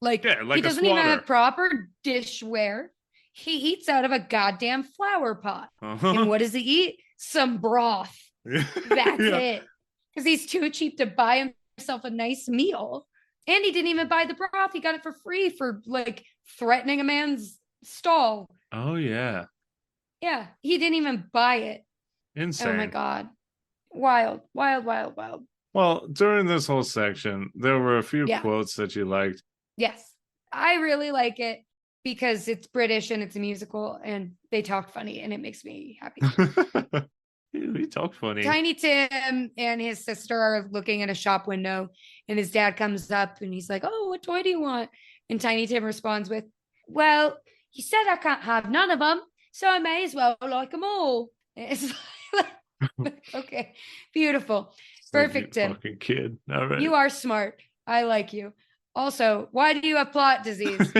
Like, like he a doesn't even squatter. have proper dishware. He eats out of a goddamn flower pot. And what does he eat? Some broth. That's it. Because he's too cheap to buy himself a nice meal. And he didn't even buy the broth. He got it for free for like threatening a man's stall. Oh, yeah. Yeah. He didn't even buy it. Insane. Oh my God. Wild, wild, wild, wild. Well, during this whole section, there were a few Yeah. quotes that you liked. Yes. I really like it because it's British and it's a musical and they talk funny and it makes me happy. He talked funny. Tiny Tim and his sister are looking at a shop window and his dad comes up and he's like, oh, what toy do you want? And Tiny Tim responds with, well, you said I can't have none of them, so I may as well like them all. And it's like, okay, beautiful. Perfect, Tim. Fucking kid. All right. You are smart. I like you. Also, why do you have plot disease?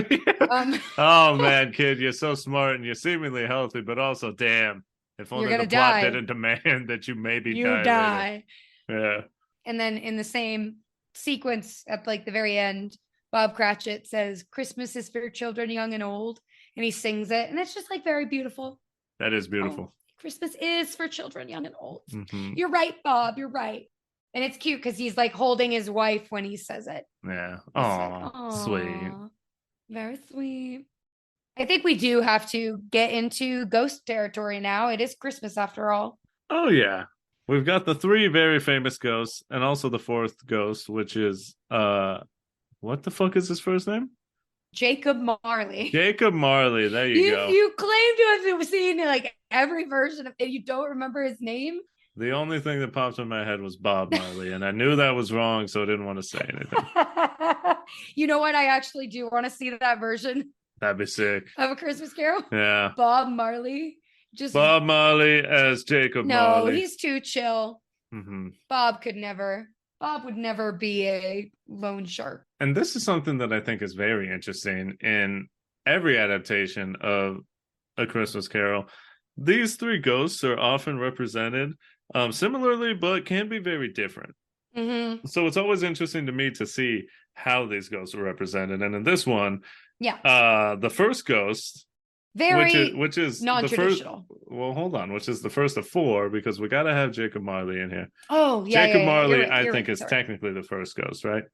Oh man, kid, you're so smart and you're seemingly healthy, but also damn, if only the plot didn't demand that you maybe die. Yeah. And then in the same sequence at like the very end, Bob Cratchit says, Christmas is for children young and old. And he sings it. And it's just like very beautiful. That is beautiful. Oh, Christmas is for children young and old. You're right, Bob. You're right. And it's cute because he's like holding his wife when he says it. Yeah. Like, Oh, sweet. Very sweet. I think we do have to get into ghost territory now. It is Christmas after all. Oh, yeah. We've got the 3 very famous ghosts and also the 4th ghost, which is, what the fuck is his first name? Jacob Marley. Jacob Marley. There you go. You claim to have seen like every version of it. You don't remember his name? The only thing that popped in my head was Bob Marley, and I knew that was wrong, so I didn't want to say anything. You know what? I actually do want to see that version That'd be sick. of A Christmas Carol. Yeah. Bob Marley. Just Bob Marley as Jacob Marley. No, he's too chill. Bob would never be a loan shark. And this is something that I think is very interesting in every adaptation of A Christmas Carol. These 3 ghosts are often represented similarly, but can be very different. So it's always interesting to me to see how these ghosts are represented. And in this one, the first ghost, which is non-traditional. Hold on, which is the first of 4, because we got to have Jacob Marley in here. Oh, yeah. Jacob Marley, You're right, I think, is technically the first ghost, right?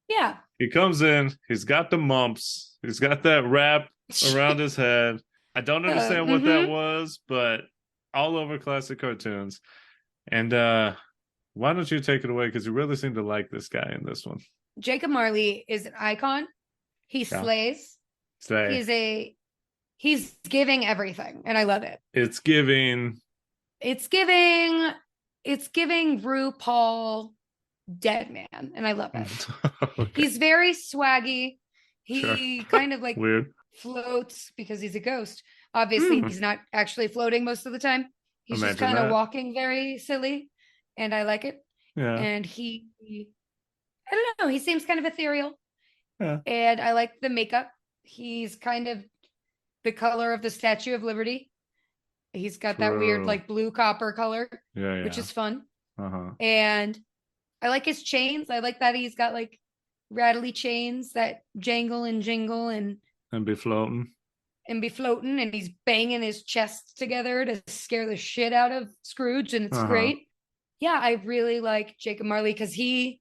Yeah. He comes in, he's got the mumps, he's got that wrap around his head. I don't understand what that was, but all over classic cartoons. And why don't you take it away? Because you really seem to like this guy in this one. Jacob Marley is an icon. He slays. He's giving everything, and I love it. It's giving RuPaul Dead Man, and I love it. Okay. He's very swaggy. He kind of like weird floats because he's a ghost. Obviously, he's not actually floating most of the time. He's just kind of walking very silly, and I like it. Yeah. And I don't know, he seems kind of ethereal. Yeah. And I like the makeup. He's kind of the color of the Statue of Liberty. He's got that weird, True. like, blue copper color, Yeah. which is fun. Uh-huh. And I like his chains. I like that he's got like rattly chains that jangle and jingle and be floating. be floating, and he's banging his chest together to scare the shit out of Scrooge, and it's great. Yeah, I really like Jacob Marley because he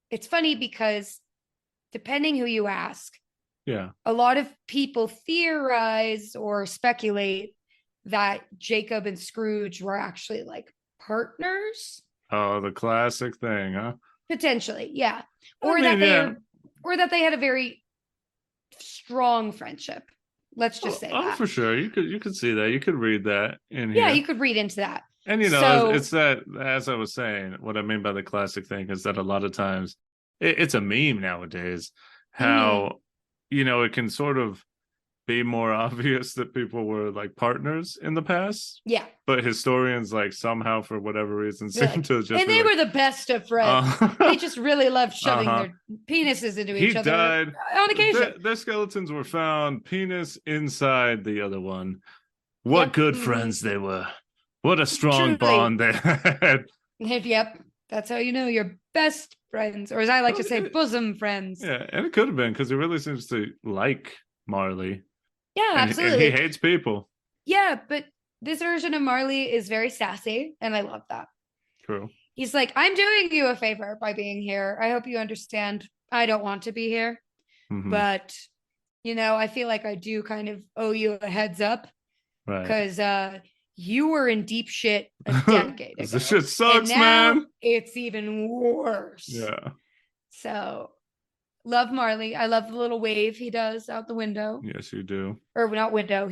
it's funny because depending who you ask, Yeah. a lot of people theorize or speculate that Jacob and Scrooge were actually like partners. Oh, the classic thing, huh? Potentially, yeah. I Or mean, that yeah. they had a very strong friendship. Let's just say that. For sure. You could see that. You could read that in here. Yeah, you could read into that. And So- it's that, as I was saying, what I mean by the classic thing is that a lot of times it's a meme nowadays, how it can sort of be more obvious that people were like partners in the past. Yeah. But historians, like, somehow for whatever reason seem to just and they were the best of friends. They just really loved shoving their penises into each other died on occasion. Their skeletons were found, penis inside the other one. What Yep. good friends they were. What a strong Truly. bond they had. Yep. That's how you know you're best friends, or as I like to say, bosom friends. Yeah, and it could have been because he really seems to like Marley. Yeah, And absolutely. he hates people. Yeah, but this version of Marley is very sassy, and I love that. True. He's like, I'm doing you a favor by being here. I hope you understand. I don't want to be here, but I feel like I do kind of owe you a heads up, Right? Because you were in deep shit a decade ago. This shit sucks, and now man. It's even worse. Yeah. So, love Marley. I love the little wave he does out the window. Yes, you do. Or not window.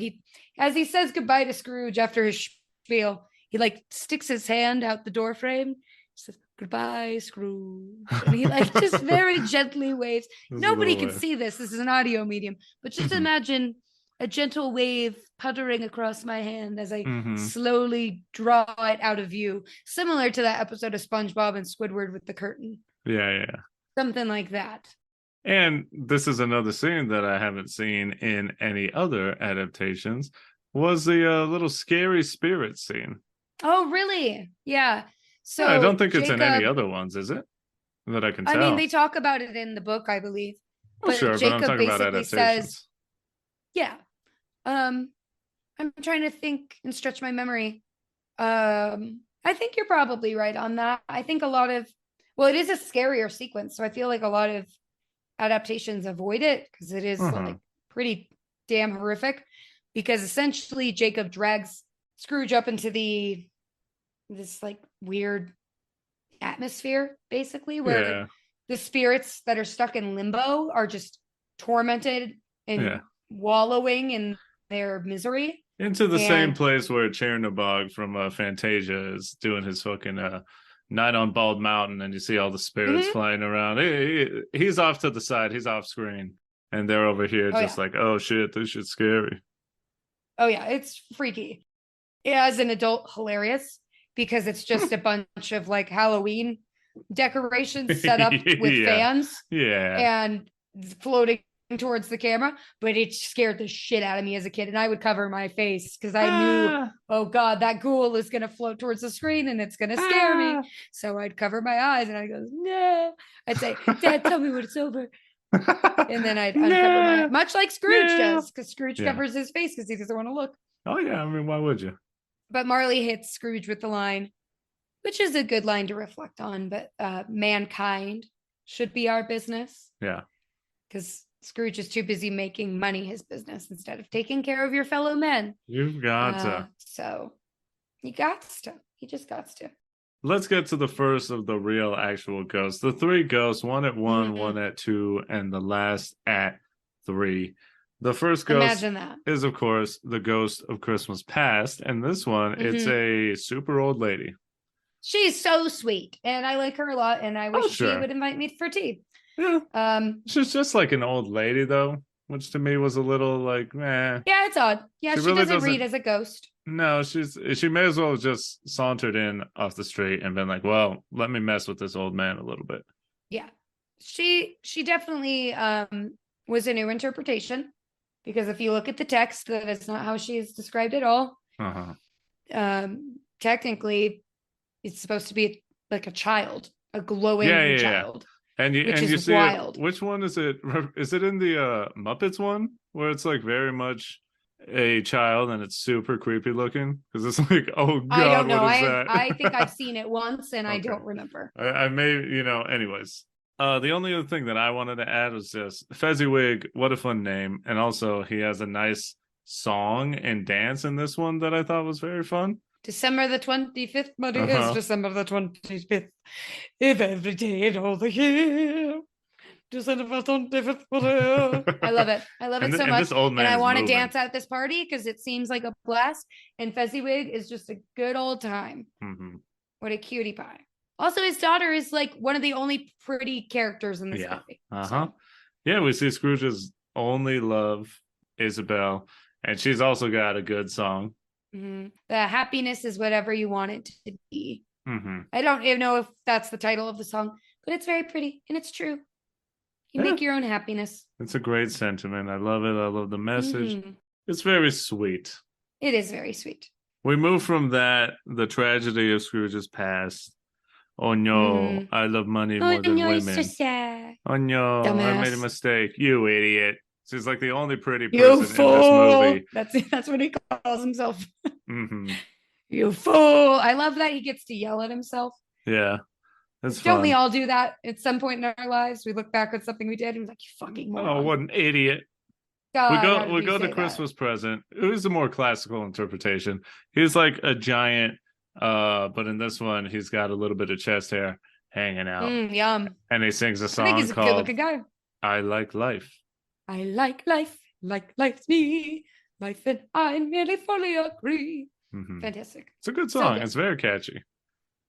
As he says goodbye to Scrooge after his spiel, he like sticks his hand out the door frame, says goodbye, Scrooge, and he like just very gently waves. Nobody can see this. This is an audio medium, but just imagine a gentle wave puttering across my hand as I slowly draw it out of view, similar to that episode of SpongeBob and Squidward with the curtain. Yeah. Something like that. And this is another scene that I haven't seen in any other adaptations, was the little scary spirit scene. Oh, really? Yeah. So I don't think it's in any other ones, is it? That I can tell. I mean, they talk about it in the book, I believe. But sure, Jacob but I'm talking about basically adaptations. says, yeah. I'm trying to think and stretch my memory. I think you're probably right on that. I think it is a scarier sequence, so I feel like a lot of adaptations avoid it because it is like pretty damn horrific, because essentially Jacob drags Scrooge up into this like weird atmosphere, basically, where the spirits that are stuck in limbo are just tormented and wallowing in their misery. Into the same place where Chernobog from Fantasia is doing his fucking Night on Bald Mountain, and you see all the spirits flying around. He's off to the side. He's off screen. And they're over here like, oh shit, this shit's scary. Oh yeah, it's freaky. As an adult, hilarious, because it's just a bunch of like Halloween decorations set up with fans. Yeah. And floating towards the camera, but it scared the shit out of me as a kid, and I would cover my face because I knew, oh god, that ghoul is gonna float towards the screen and it's gonna scare me. So I'd cover my eyes and I'd go, no. I'd say, Dad, tell me when it's over. And then I'd uncover my eyes, much like Scrooge does, because Scrooge covers his face because he doesn't want to look. Oh yeah, I mean, why would you? But Marley hits Scrooge with the line, which is a good line to reflect on, but mankind should be our business. Yeah. Because Scrooge is too busy making money his business instead of taking care of your fellow men. You've got to. So he got to. He just got to. Let's get to the first of the real actual ghosts. The three ghosts, one at 1, one at 2, and the last at 3. The first ghost is, of course, the ghost of Christmas Past. And this one, it's a super old lady. She's so sweet. And I like her a lot. And I wish she would invite me for tea. Yeah. She's just like an old lady, though. which to me was a little like, eh. Yeah, it's odd. Yeah, She she really doesn't read doesn't- as a ghost. No, she may as well have just sauntered in off the street and been like, well, let me mess with this old man a little bit. Yeah. She definitely was a new interpretation, because if you look at the text, that is not how she is described at all. Technically, it's supposed to be like a child, a glowing Yeah. child. And you Which and you is see wild. which one is it? Is it in the Muppets one where it's like very much a child and it's super creepy looking? Because it's like, oh I god, don't know. what is that? I think I've seen it once and I Okay. don't remember. I may, anyways. The only other thing that I wanted to add was just Fezziwig, what a fun name. And also he has a nice song and dance in this one that I thought was very fun. December the 25th, but it Uh-huh. is December the 25th. If every day in all the year. December 25th. I love it. I love it so And much. this old man And I is want to moving. dance at this party because it seems like a blast. And Fezziwig is just a good old time. Mm-hmm. What a cutie pie. Also, his daughter is like one of the only pretty characters in this movie. So. Yeah, we see Scrooge's only love, Isabel, and she's also got a good song. Mm-hmm. The happiness is whatever you want it to be. Mm-hmm. I don't even know if that's the title of the song, but it's very pretty and it's true. You make your own happiness. It's a great sentiment. I love it. I love the message. Mm-hmm. It's very sweet. It is very sweet. We move from that, the tragedy of Scrooge's past. Oh no, I love money more than women. It's so sad. Oh no, I made a Dumbass. mistake. You idiot. She's like the only pretty You person in this fool. movie. That's what he calls himself. Mm-hmm. You fool. I love that he gets to yell at himself. Yeah. That's Don't fun. we all do that at some point in our lives? We look back at something we did and we're like, you fucking moron. Oh, what an idiot. God, we go to Christmas present. It was a more classical interpretation. He's like a giant, but in this one, he's got a little bit of chest hair hanging out. Yum. And he sings a I think song he's a good called looking guy. I Like Life. I like life, like life's me. Life and I nearly fully agree. Mm-hmm. Fantastic. It's a good So song. good. It's very catchy.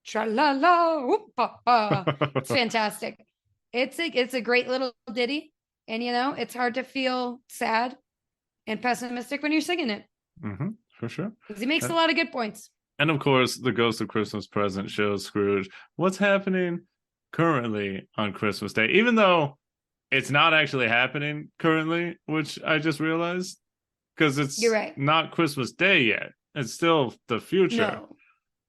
Tra-la-la, whoop-pa-pa. It's fantastic. It's a great little ditty. And it's hard to feel sad and pessimistic when you're singing it. Mm-hmm, for sure. Because he makes a lot of good points. And of course, the Ghost of Christmas Present shows Scrooge what's happening currently on Christmas Day, even though it's not actually happening currently, which I just realized, because it's You're right. not Christmas Day yet. It's still the future. No.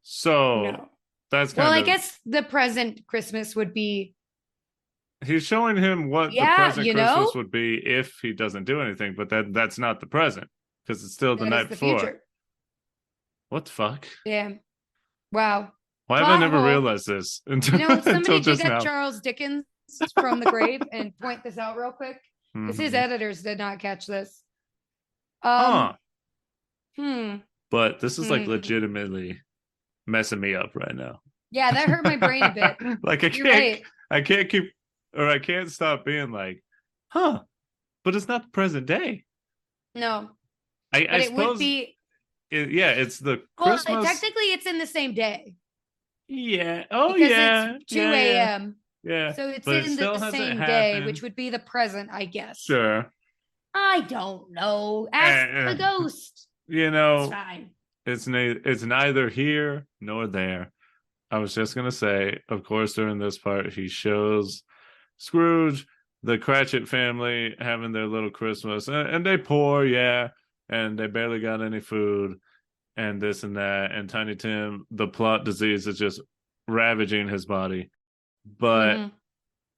So that's kind Well, of... I guess the present Christmas would be... He's showing him what the present Christmas would be if he doesn't do anything, but that's not the present, because it's still the night before. Future. What the fuck? Damn. Wow. Why have I never realized this until, somebody until dig just up now? Charles Dickens from the grave and point this out real quick, because his editors did not catch this. But this is like legitimately messing me up right now. Yeah, that hurt my brain a bit. Like I can't stop being like, but it's not the present day. No. I But it suppose would be... it's the Well, Christmas. technically it's in the same day. Yeah. Oh, because yeah. it's 2 a.m. Yeah. So it's But in the same day, which would be the present, I guess. Sure. I don't know. Ask the ghost. It's fine. It's neither here nor there. I was just gonna say, of course, during this part, he shows Scrooge, the Cratchit family having their little Christmas, and they poor, and they barely got any food, and this and that, and Tiny Tim, the plot disease is just ravaging his body, but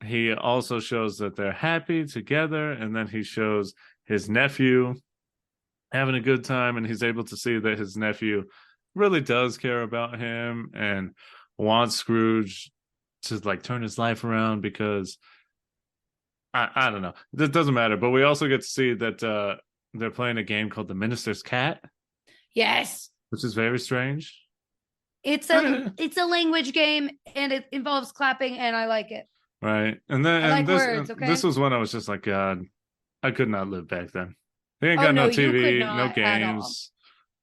he also shows that they're happy together, and then he shows his nephew having a good time, and he's able to see that his nephew really does care about him and wants Scrooge to like turn his life around, because I don't know, it doesn't matter, but we also get to see that they're playing a game called the Minister's Cat. Yes, which is very strange. It's a language game, and it involves clapping, and I like it. Right. And then this was when I was just like, God, I could not live back then. They ain't got no TV, no games.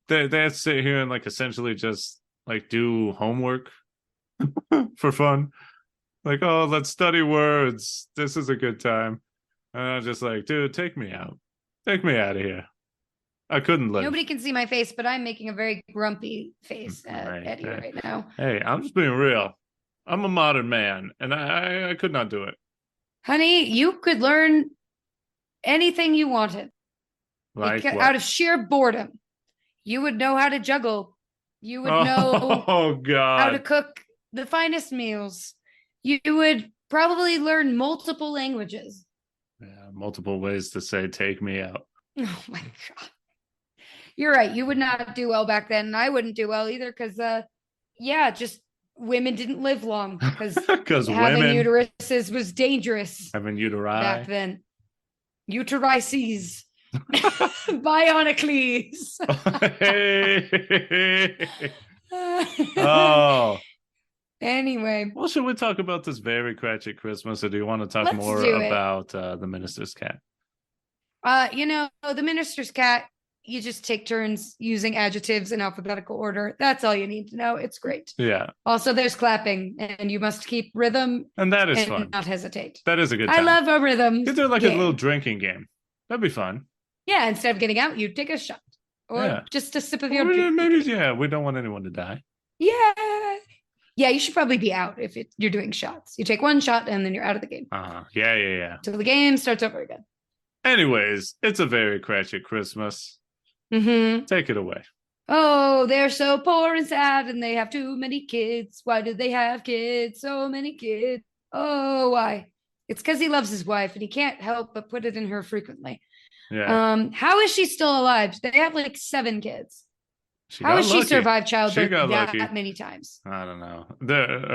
They had to sit here and like essentially just like do homework for fun. Like, oh, let's study words. This is a good time. And I was just like, dude, take me out. Take me out of here. I couldn't live. Nobody can see my face, but I'm making a very grumpy face Right, at you right now. Hey, I'm just being real. I'm a modern man, and I could not do it. Honey, you could learn anything you wanted. Like what? Out of sheer boredom. You would know how to juggle. You would know Oh God. how to cook the finest meals. You would probably learn multiple languages. Yeah, multiple ways to say take me out. Oh my God. You're right. You would not do well back then. And I wouldn't do well either because, just women didn't live long because having uteruses was dangerous. Having uteri. Back then. Uterices. Bionicles. Oh. Anyway. Well, should we talk about this very Cratchit Christmas, or do you want to talk more about the minister's cat? The minister's cat, you just take turns using adjectives in alphabetical order. That's all you need to know. It's great. Yeah. Also, there's clapping, and you must keep rhythm. And that is fun. Not hesitate. That is a good time. I love a rhythm. You do like a little drinking game. That'd be fun. Yeah, instead of getting out, you take a shot. Or just a sip of your drink. Maybe, we don't want anyone to die. Yeah. Yeah, you should probably be out if you're doing shots. You take one shot, and then you're out of the game. Yeah. So the game starts over again. Anyways, it's a very Cratchit Christmas. Mm-hmm. Take it away. Oh, they're so poor and sad, and they have too many kids. Why did they have kids? So many kids. Oh, why? It's because he loves his wife, and he can't help but put it in her frequently. Yeah. How is she still alive? They have like 7 kids. How has she survived childbirth that many times? I don't know.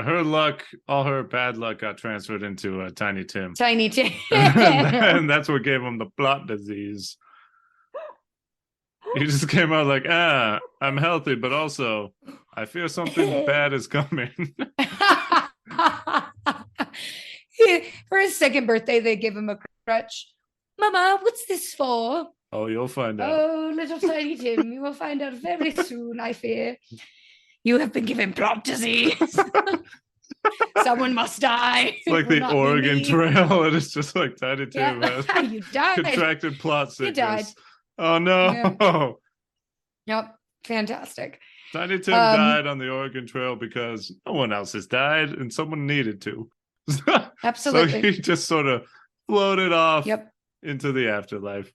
Her luck, all her bad luck, got transferred into Tiny Tim. Tiny Tim. And that's what gave him the plot disease. He just came out like, I'm healthy, but also I fear something bad is coming. For his 2nd birthday, they give him a crutch. Mama, what's this for? Oh, you'll find out. Oh, little Tiny Tim, you will find out very soon, I fear. You have been given plot disease. Someone must die. It's like the Oregon Trail, and it's just like Tiny Tim has you died. Contracted plot sickness. You died. Oh, no. Yeah. Yep. Fantastic. Tiny Tim died on the Oregon Trail because no one else has died, and someone needed to. Absolutely. So he just sort of floated off into the afterlife.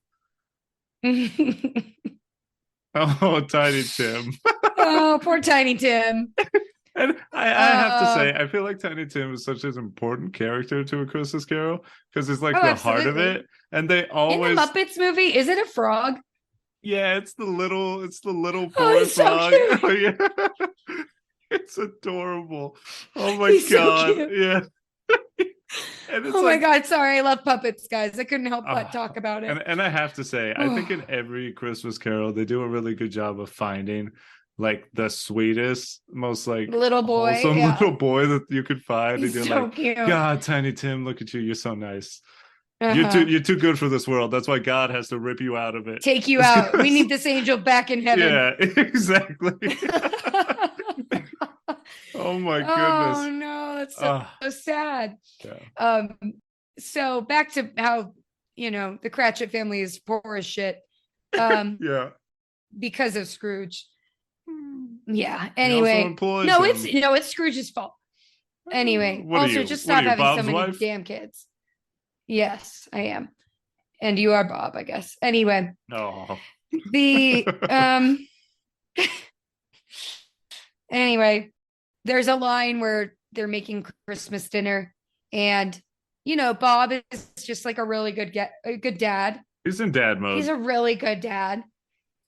Oh, Tiny Tim. Oh, poor Tiny Tim. And I have to say, I feel like Tiny Tim is such an important character to A Christmas Carol because it's like the heart of it. And they always in the Muppets movie, is it a frog? Yeah, it's the little boy he's frog. So cute. Oh, yeah. It's adorable. Oh my He's God. So cute. Yeah. And it's my God, sorry, I love puppets, guys. I couldn't help but talk about it. And I have to say, I think in every Christmas Carol, they do a really good job of finding like the sweetest, most like little boy, little boy that you could find. He's and you're so like, cute. God, Tiny Tim, look at you. You're so nice. You're too good for this world. That's why God has to rip you out of it. Take you out. We need this angel back in heaven. Yeah, exactly. Oh my goodness. Oh no, that's so sad. Yeah. So back to how the Cratchit family is poor as shit. Yeah. Because of Scrooge. Yeah. Anyway. It's Scrooge's fault. Anyway, just stop having so many damn kids. Yes, I am. And you are Bob, I guess. Anyway. Oh. Anyway, there's a line where they're making Christmas dinner, and Bob is just like a really good dad. He's in dad mode. He's a really good dad.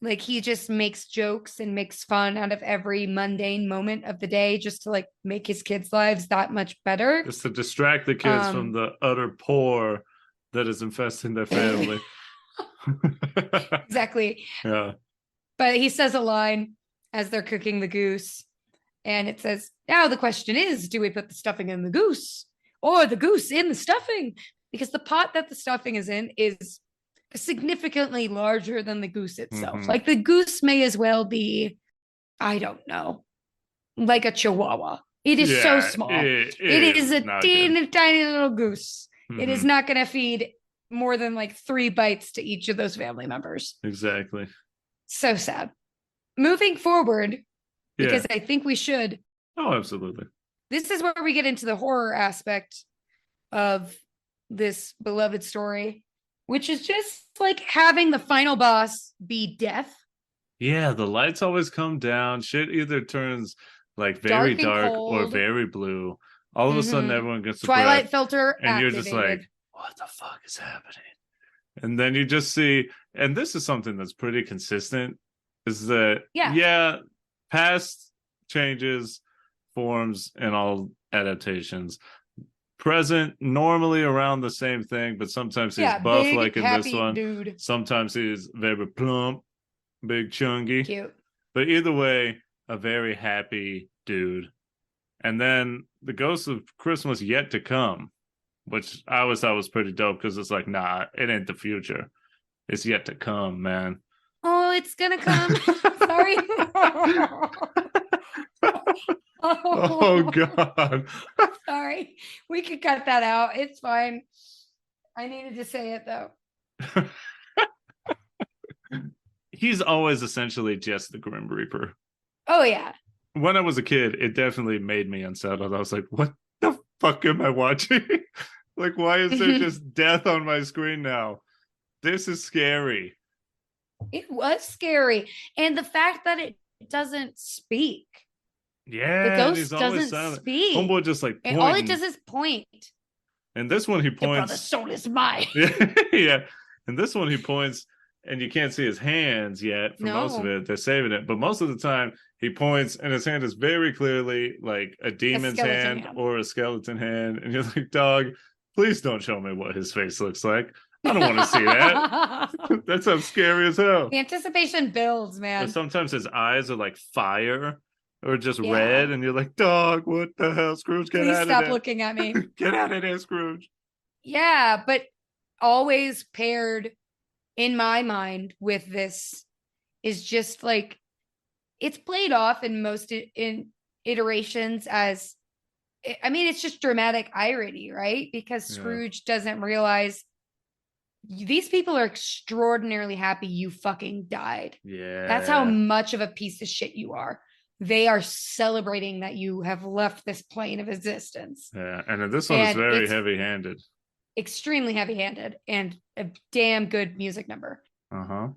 Like he just makes jokes and makes fun out of every mundane moment of the day just to like make his kids' lives that much better. Just to distract the kids from the utter poor that is infesting their family. Exactly. Yeah. But he says a line as they're cooking the goose, and it says, now the question is, do we put the stuffing in the goose or the goose in the stuffing? Because the pot that the stuffing is in is significantly larger than the goose itself. Mm-hmm. Like the goose may as well be, I don't know, like a chihuahua. It is so small. It is a teeny tiny little goose. Mm-hmm. It is not going to feed more than like 3 bites to each of those family members. Exactly. So sad. Moving forward, because Yeah. I think we should. Oh, absolutely. This is where we get into the horror aspect of this beloved story, which is just like having the final boss be death. Yeah, the lights always come down. Shit either turns like very dark or cold. very blue. All of a sudden, everyone gets a Twilight breath, filter and you're activated. just like, what the fuck is happening? And then you just see, and this is something that's pretty consistent, is that, yeah, past changes, forms, and all adaptations. Present, normally around the same thing, but sometimes he's buff big, like in this happy one. dude. Sometimes he's very plump, big chunky. Cute. But either way, a very happy dude. And then the Ghost of Christmas Yet to Come, which I always thought was pretty dope because it's like, nah, it ain't the future. It's yet to come, man. Oh, it's gonna come. Sorry. Oh God. Sorry. We could cut that out. It's fine. I needed to say it though. He's always essentially just the Grim Reaper. Oh yeah. When I was a kid, it definitely made me unsettled. I was like, what the fuck am I watching? Like, why is there just death on my screen now? This is scary. It was scary. And the fact that it doesn't speak. Yeah. The ghost doesn't speak. Homeboy just like pointing. And all it does is point. And this one he points. The soul is mine. Yeah. And this one he points, and you can't see his hands yet for most of it. They're saving it. But most of the time he points, and his hand is very clearly like a demon's hand or a skeleton hand. And you're like, dog, please don't show me what his face looks like. I don't want to see that. That sounds scary as hell. The anticipation builds, man. But sometimes his eyes are like fire or just red, and you're like, dog, what the hell, Scrooge? Get Please out stop of there. looking at me. Get out of there, Scrooge. Yeah, but always paired in my mind with this is just like, it's played off in most iterations as, I mean, it's just dramatic irony, right? Because Scrooge doesn't realize these people are extraordinarily happy you fucking died. Yeah. That's how much of a piece of shit you are. They are celebrating that you have left this plane of existence. Yeah, and this one is very heavy-handed. Extremely heavy-handed and a damn good music number. Uh-huh.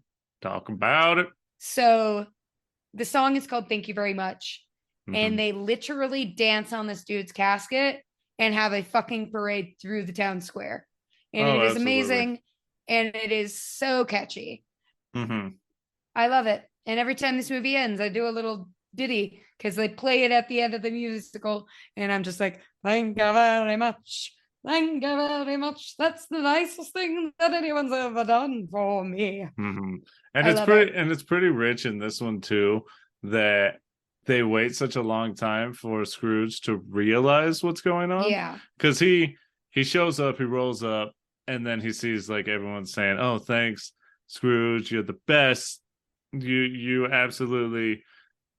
Talk about it. So the song is called Thank You Very Much. And they literally dance on this dude's casket and have a fucking parade through the town square. And it is amazing. And it is so catchy. I love it. And every time this movie ends, I do a little ditty because they play it at the end of the musical. And I'm just like, thank you very much. Thank you very much. That's the nicest thing that anyone's ever done for me. And it's pretty rich in this one too, that they wait such a long time for Scrooge to realize what's going on. Yeah. Because he shows up, he rolls up, and then he sees like everyone saying, oh, thanks, Scrooge, you're the best. You absolutely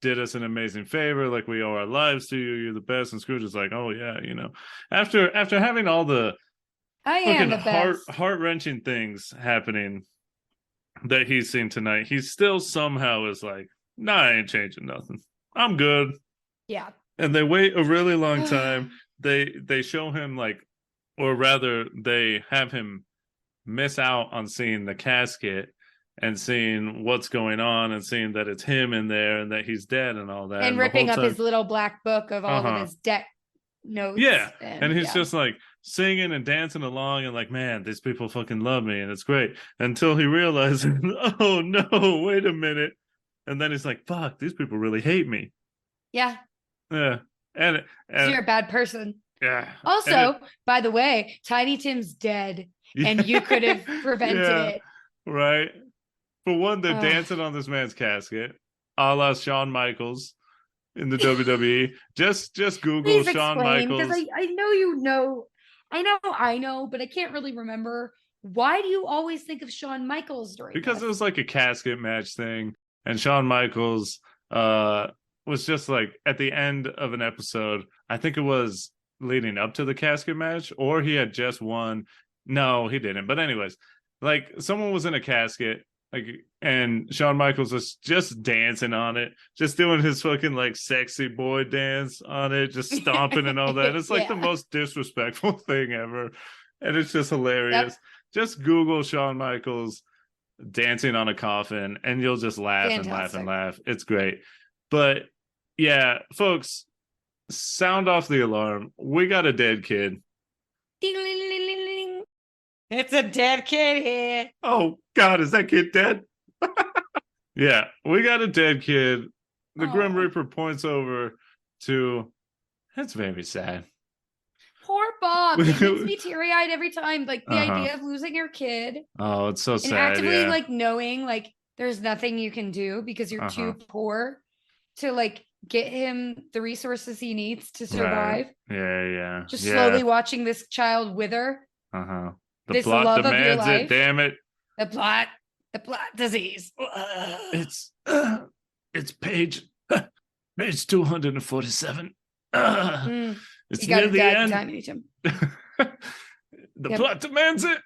did us an amazing favor. Like, we owe our lives to you. You're the best. And Scrooge is like, oh yeah, you know. After having all the heart-wrenching things happening that he's seen tonight, he still somehow is like, nah, I ain't changing nothing. I'm good. Yeah. And they wait a really long time. They show him like, or rather they have him miss out on seeing the casket and seeing what's going on and seeing that it's him in there and that he's dead and all that. And ripping up his little black book of all of his deck notes. Yeah. And he's just like singing and dancing along and like, man, these people fucking love me and it's great. Until he realizes, oh no, wait a minute. And then he's like, fuck, these people really hate me. Yeah. Yeah. And you're a bad person. Yeah. Also, by the way, Tiny Tim's dead and you could have prevented it. Right. For one, they're dancing on this man's casket, a la Shawn Michaels in the WWE. Just Google Please Shawn explain, Michaels. because I know you know. I know, but I can't really remember. Why do you always think of Shawn Michaels during Because it was like a casket match thing. And Shawn Michaels was just like at the end of an episode, I think it was leading up to the casket match, or he had just won No, he didn't. But anyways, like someone was in a casket, like, and Shawn Michaels was just dancing on it, just doing his fucking like sexy boy dance on it, just stomping and all that. It's like the Yeah. most disrespectful thing ever. And it's just hilarious. Yep. Just Google Shawn Michaels dancing on a coffin and you'll just laugh and laugh and Fantastic. laugh. It's great. But yeah, folks, sound off the alarm. We got a dead kid. Ding-a-ling-ling-ling-ling. It's a dead kid here. Oh God, is that kid dead? Yeah, we got a dead kid. The Grim Aw. Reaper points over to. That's very sad. Poor Bob. It makes me teary-eyed every time. Like the Uh-huh. idea of losing your kid Oh, it's so and sad. actively Yeah. like knowing like there's nothing you can do because you're Uh-huh. too poor to like get him the resources he needs to Right. survive. Yeah. Just Yeah. slowly watching this child wither. Uh-huh. The This plot love of your demands it. life. Damn it. The plot disease. It's page 247. Mm, It's you gotta near the die end. time, H.M. The Yep. plot demands it.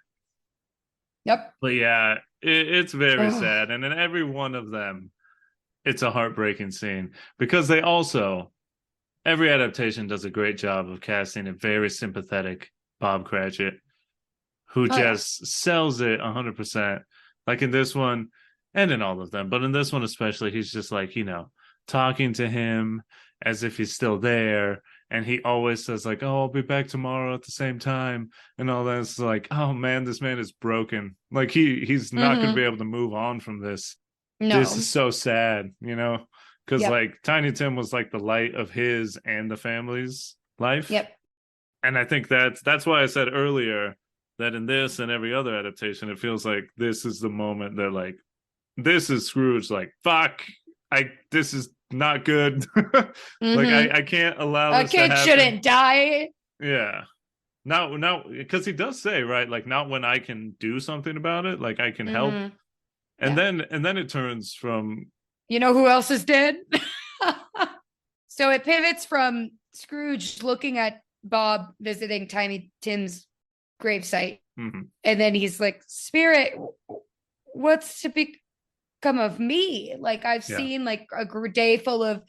Yep. But yeah, it's very Ugh. sad. And in every one of them, it's a heartbreaking scene because they also, every adaptation does a great job of casting a very sympathetic Bob Cratchit who just sells it 100%. Like in this one and in all of them, but in this one especially, he's just like, talking to him as if he's still there. And he always says like, oh, I'll be back tomorrow at the same time. And all that. It's like, oh man, this man is broken. Like he's not going to be able to move on from this. No. This is so sad, because Yep. like Tiny Tim was like the light of his and the family's life. Yep. And I think that's why I said earlier that in this and every other adaptation, it feels like this is the moment that like, this is Scrooge, like, fuck, this is not good. Like I can't allow A this kid to happen. shouldn't die. Yeah. Now, because he does say, right, like, not when I can do something about it, like I can help. And then it turns from, you know who else is dead? So it pivots from Scrooge looking at Bob visiting Tiny Tim's gravesite. mhm. And then he's like, Spirit, what's to become of me? Like I've seen like a day full of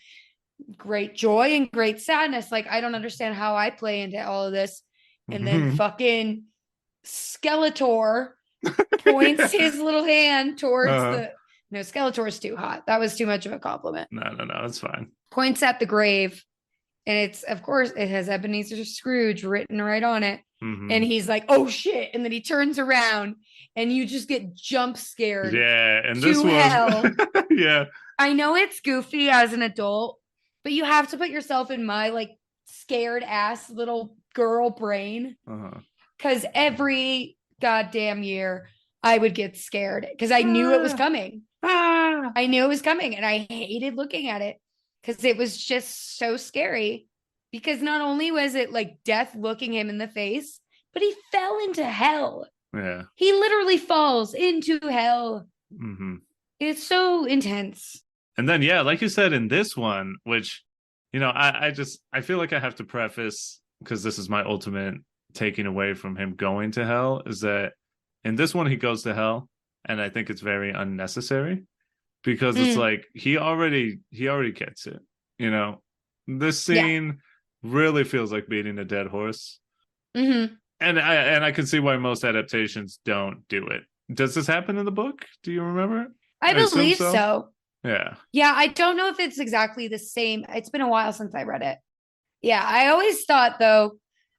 great joy and great sadness. Like I don't understand how I play into all of this. And then fucking Skeletor points his little hand towards no, Skeletor's too hot. That was too much of a compliment. No, it's fine. Points at the grave. And it's, of course, it has Ebenezer Scrooge written right on it. And he's like, oh shit. And then he turns around and you just get jump scared. Yeah. And this was, hell. Yeah. I know it's goofy as an adult, but you have to put yourself in my like scared ass little girl brain. Because every goddamn year I would get scared because I knew it was coming. I knew it was coming and I hated looking at it because it was just so scary. Because not only was it like death looking him in the face, but he fell into hell. Yeah. He literally falls into hell. It's so intense. And then, yeah, like you said in this one, which, I feel like I have to preface, because this is my ultimate taking away from him going to hell, is that in this one, he goes to hell. And I think it's very unnecessary because it's like, he already gets it, this scene really feels like beating a dead horse. And I can see why most adaptations don't do it. Does this happen in the book? Do you remember? I believe so. Yeah. Yeah, I don't know if it's exactly the same. It's been a while since I read it. Yeah, I always thought, though,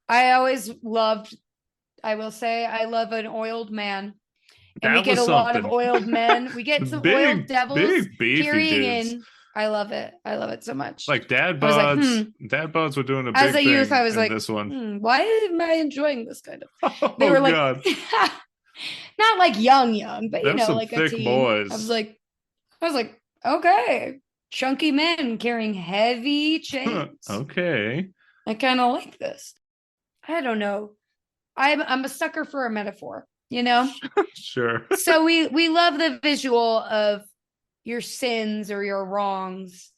I will say, I love an oiled man. And we get a lot of oiled men. We get some oiled devils big, beefy carrying dudes. in. I love it. I love it so much. Like dad bods. Dad bods were doing a big as a thing youth, I was in like, this one. why am I enjoying this kind of? They Oh, were like, God. not like young, but Them some like a thick teen. boys. I was like, okay, chunky men carrying heavy chains. Okay. I kind of like this. I don't know. I'm a sucker for a metaphor, Sure. So we love the visual of your sins or your wrongs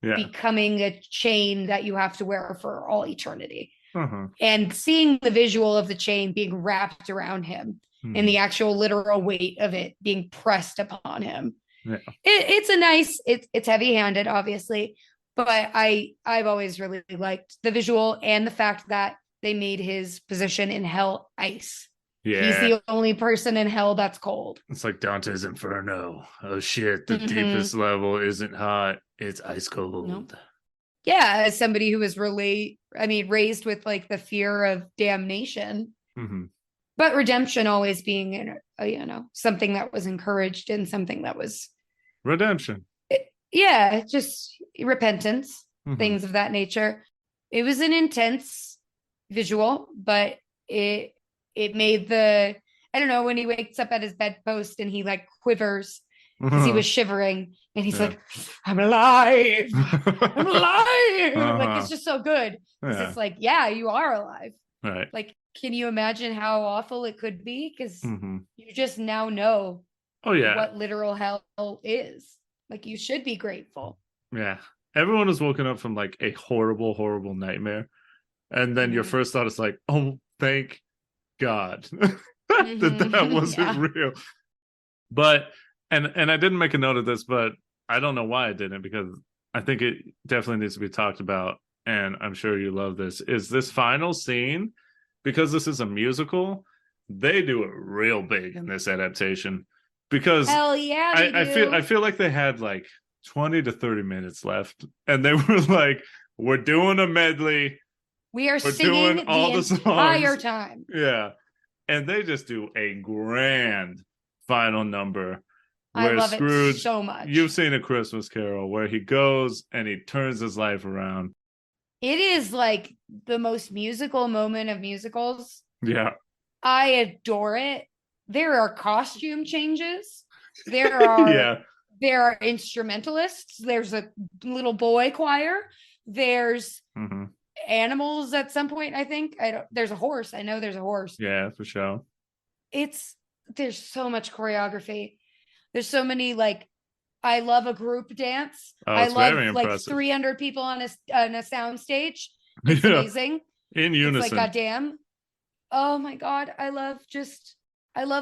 becoming a chain that you have to wear for all eternity. And seeing the visual of the chain being wrapped around him and the actual literal weight of it being pressed upon him. Yeah. It's a nice, it's heavy-handed, obviously, but I've always really liked the visual and the fact that they made his position in hell ice. Yeah. He's the only person in hell that's cold. It's like Dante's Inferno. Oh shit, the deepest level isn't hot, it's ice cold. Nope. Yeah, as somebody who was raised with like the fear of damnation, but redemption always being, something that was encouraged and something that was redemption. Just repentance, things of that nature. It was an intense visual, but it made I don't know, when he wakes up at his bedpost and he like quivers because he was shivering and he's like, I'm alive. I'm alive. Like, it's just so good. It's like, yeah, you are alive. Right. Like, can you imagine how awful it could be? Because you just now know what literal hell is. Like, you should be grateful. Yeah. Everyone is woken up from like a horrible, horrible nightmare. And then your first thought is like, oh, thank God that wasn't real. But and I didn't make a note of this, but I don't know why I didn't, because I think it definitely needs to be talked about, and I'm sure you love this, is this final scene, because this is a musical, they do it real big in this adaptation. Because hell yeah, I feel like they had like 20 to 30 minutes left, and they were like, we're doing a medley. We're singing doing all the entire time. Yeah. And they just do a grand final number. I love Scrooge, it so much. You've seen A Christmas Carol, where he goes and he turns his life around. It is like the most musical moment of musicals. Yeah. I adore it. There are costume changes. There are there are instrumentalists. There's a little boy choir. There's animals at some point, I think. There's a horse. I know there's a horse. Yeah, for sure. There's so much choreography. There's so many, like, I love a group dance. I love like 300 people on a sound stage. It's amazing. In unison. It's like, goddamn. Oh my God. I love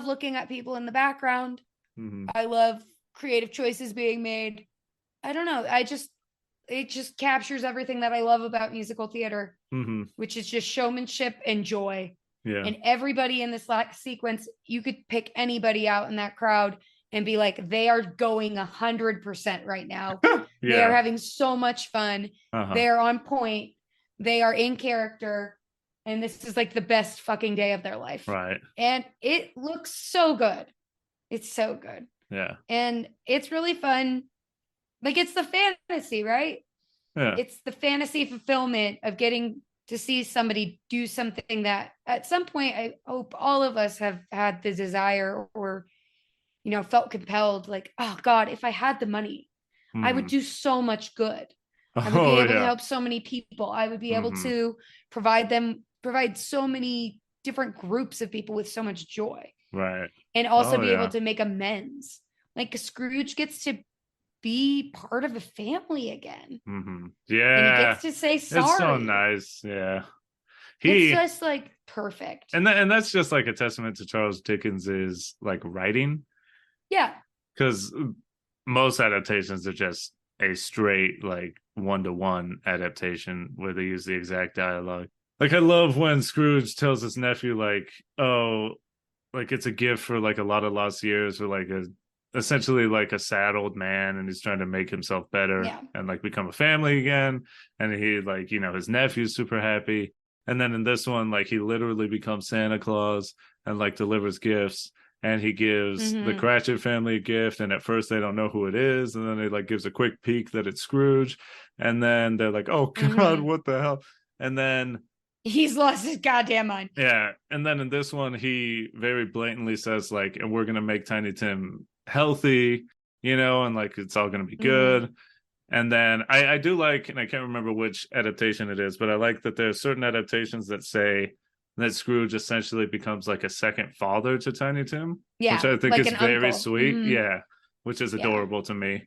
looking at people in the background. I love creative choices being made. I don't know. It just captures everything that I love about musical theater, which is just showmanship and joy. Yeah. And everybody in this sequence, you could pick anybody out in that crowd and be like, they are going 100% right now. They are having so much fun. They're on point. They are in character. And this is like the best fucking day of their life. Right. And it looks so good. It's so good. Yeah. And it's really fun. Like, it's the fantasy, right? Yeah. It's the fantasy fulfillment of getting to see somebody do something that at some point, I hope all of us have had the desire or, felt compelled, like, oh God, if I had the money, I would do so much good. I would be able to help so many people. I would be able to provide so many different groups of people with so much joy. Right. And also be able to make amends. Like, Scrooge gets to be part of a family again. Yeah. And he gets to say sorry. It's so nice. Yeah. It's just like perfect. And that's just like a testament to Charles Dickens's like writing. Yeah. Because most adaptations are just a straight like 1-to-1 adaptation where they use the exact dialogue. Like, I love when Scrooge tells his nephew, like, oh, like it's a gift for like a lot of lost years, for like essentially like a sad old man, and he's trying to make himself better and like become a family again. And he, like, his nephew's super happy. And then in this one, like, he literally becomes Santa Claus and like delivers gifts. And he gives the Cratchit family a gift, and at first they don't know who it is, and then he like gives a quick peek that it's Scrooge, and then they're like, "Oh God, what the hell?" And then he's lost his goddamn mind. Yeah, and then in this one, he very blatantly says like, "And we're gonna make Tiny Tim healthy," and like it's all gonna be good. And then I do like, and I can't remember which adaptation it is, but I like that there's certain adaptations that say that Scrooge essentially becomes like a second father to Tiny Tim, which I think like is very uncle. sweet. Yeah, which is adorable to me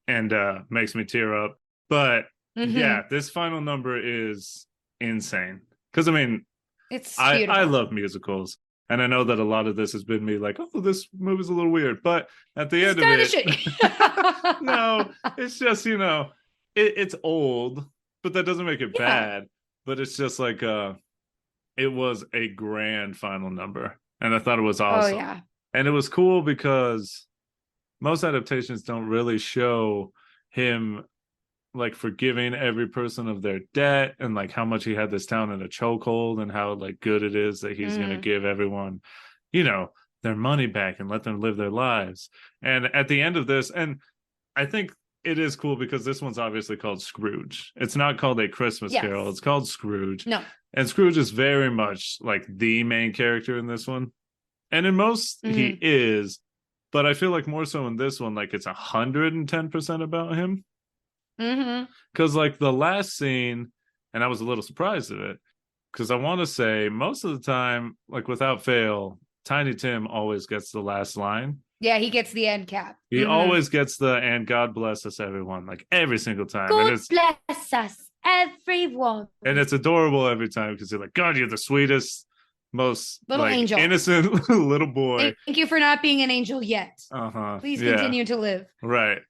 and makes me tear up. But yeah, this final number is insane. Because I mean, It's I beautiful. love musicals, and I know that a lot of this has been me like, oh, this movie's a little weird, but at the end of kinda it, shitty. no, it's just it's old, but that doesn't make it Yeah. bad. But it's just like it was a grand final number, and I thought it was Oh awesome. yeah. And it was cool because most adaptations don't really show him like forgiving every person of their debt and like how much he had this town in a chokehold and how like good it is that he's going to give everyone, you know, their money back and let them live their lives. And at the end of this, and I think it is cool because this one's obviously called Scrooge. It's not called A Christmas Carol. Yes. It's called Scrooge. No. And Scrooge is very much like the main character in this one. And in most, he is. But I feel like more so in this one, like it's 110% about him. Because like the last scene, and I was a little surprised at it, because I want to say most of the time, like without fail, Tiny Tim always gets the last line. Yeah, he gets the end cap. He always gets the "and God bless us, everyone," like every single time. God and it's, bless us, everyone. And it's adorable every time because you're like, God, you're the sweetest, most little like angel, innocent little boy. Thank you for not being an angel yet. Please continue to live. Right.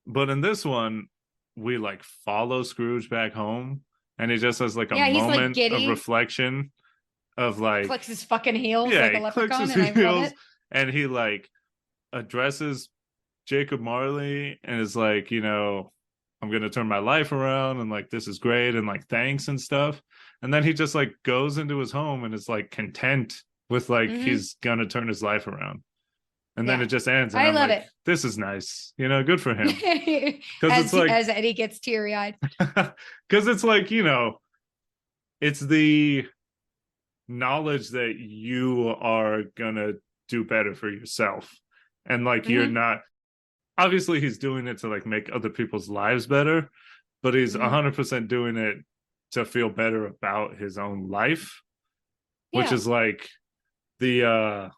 But in this one, we like follow Scrooge back home, and he just has like a moment like of reflection of like clicks his fucking heels yeah, like a leprechaun, and I love it. And he like addresses Jacob Marley and is like, you know, I'm gonna turn my life around and like this is great and like thanks and stuff. And then he just like goes into his home and is like content with like he's gonna turn his life around. And then it just ends. And I love like, it. This is nice. You know, good for him. Because it's like as Eddie gets teary-eyed. Because it's like, you know, it's the knowledge that you are gonna do better for yourself. And like you're not obviously he's doing it to like make other people's lives better, but he's 100% doing it to feel better about his own life, which is like the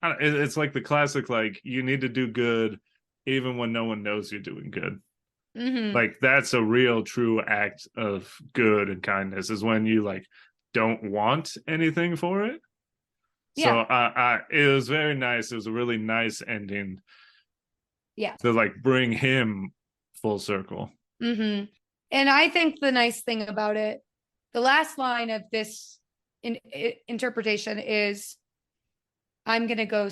it's like the classic like you need to do good even when no one knows you're doing good. Like that's a real true act of good and kindness is when you like don't want anything for it. So it was very nice. It was a really nice ending. Yeah. To like bring him full circle. And I think the nice thing about it, the last line of this interpretation is, I'm going to go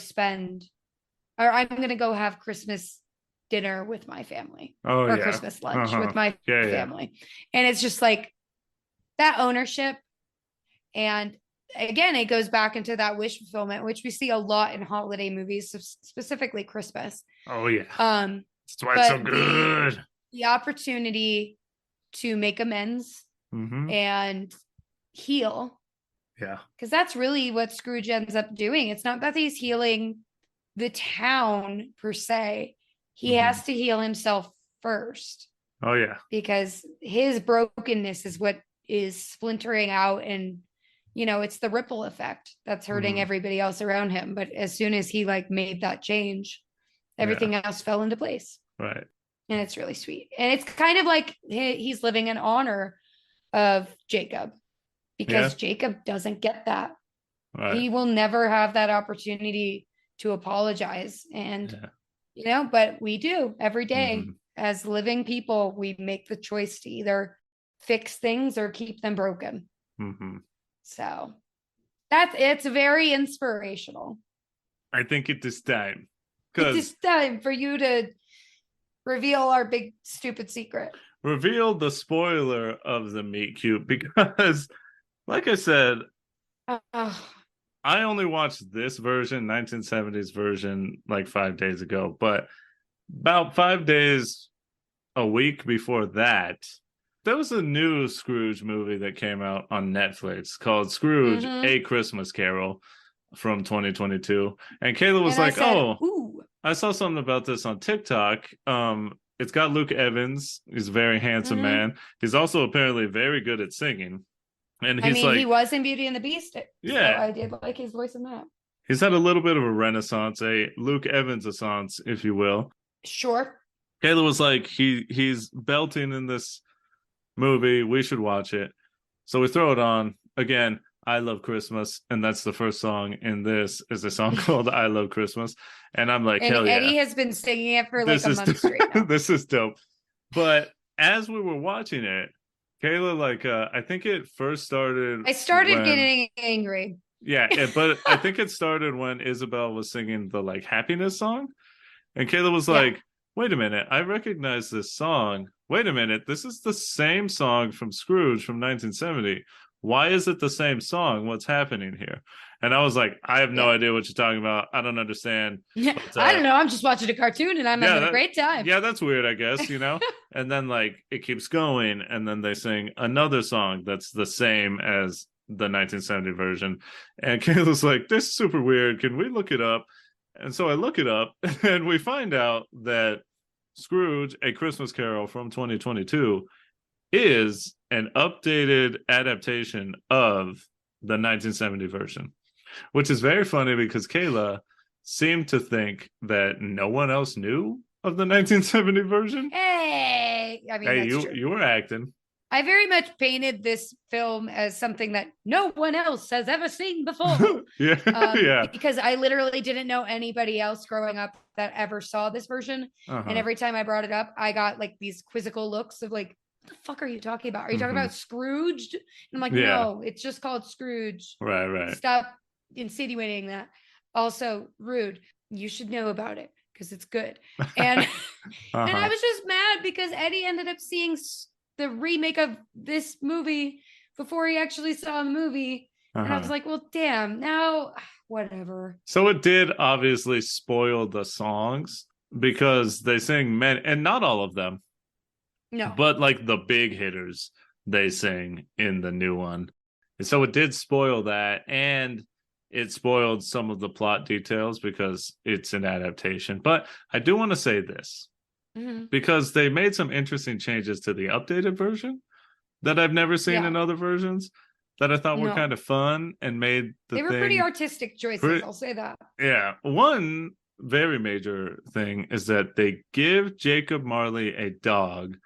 have Christmas dinner with my family or Christmas lunch with my family. And it's just like that ownership. And again, it goes back into that wish fulfillment, which we see a lot in holiday movies, specifically Christmas. Oh yeah. That's why it's so good. The opportunity to make amends and heal. Yeah. Because that's really what Scrooge ends up doing. It's not that he's healing the town per se. He has to heal himself first. Oh yeah. Because his brokenness is what is splintering out, and you know, it's the ripple effect that's hurting everybody else around him. But as soon as he like made that change, everything else fell into place. Right. And it's really sweet. And it's kind of like he's living in honor of Jacob, because Jacob doesn't get that. Right. He will never have that opportunity to apologize. And, you know, but we do every day as living people, we make the choice to either fix things or keep them broken. So it's very inspirational. I think it is time. It is time for you to reveal our big stupid secret. Reveal the spoiler of the meet cute, because like I said, I only watched this version, 1970s version, like 5 days ago, but about 5 days a week before that, there was a new Scrooge movie that came out on Netflix called Scrooge, A Christmas Carol from 2022. And Kayla was like, ooh. I saw something about this on TikTok. It's got Luke Evans. He's a very handsome man. He's also apparently very good at singing. And he's he was in Beauty and the Beast. Yeah. So I did like his voice in that. He's had a little bit of a renaissance, a Luke Evans-assance, if you will. Sure. Kayla was like, he's belting in this movie. We should watch it. So we throw it on. again, I Love Christmas, and that's the first song in this is a song called I Love Christmas. And I'm like, And hell yeah. Eddie has been singing it for like This a is month straight now. this is dope. But as we were watching it, Kayla, like I think it first started I started when, getting angry. but I think it started when Isabel was singing the like happiness song. And Kayla was Yeah. like, wait a minute, I recognize this song. Wait a minute, this is the same song from Scrooge from 1970. Why is it the same song? What's happening here? And I was like, I have no idea what you're talking about. I don't understand. But, I don't know. I'm just watching a cartoon and I'm having a great time. Yeah, that's weird, I guess, you know? And then like it keeps going, and then they sing another song that's the same as the 1970 version. And Kayla's like, this is super weird. Can we look it up? And so I look it up, and we find out that Scrooge, A Christmas Carol from 2022, is an updated adaptation of the 1970 version, which is very funny because Kayla seemed to think that no one else knew of the 1970 version. Hey, I mean, that's true. You were acting. I very much painted this film as something that no one else has ever seen before. Yeah. Because I literally didn't know anybody else growing up that ever saw this version. And every time I brought it up, I got like these quizzical looks of like, what the fuck are you talking about? Are you talking about Scrooged? And I'm like, no, it's just called Scrooge. Right. Stop insinuating that. Also, rude. You should know about it because it's good. And and I was just mad because Eddie ended up seeing the remake of this movie before he actually saw the movie. And I was like, well, damn, now whatever. So it did obviously spoil the songs because they sing many, and not all of them. No. But like the big hitters they sing in the new one. And so it did spoil that, and it spoiled some of the plot details because it's an adaptation. But I do want to say this, because they made some interesting changes to the updated version that I've never seen in other versions that I thought were kind of fun and made they were pretty artistic choices, I'll say that. Yeah. One very major thing is that they give Jacob Marley a dog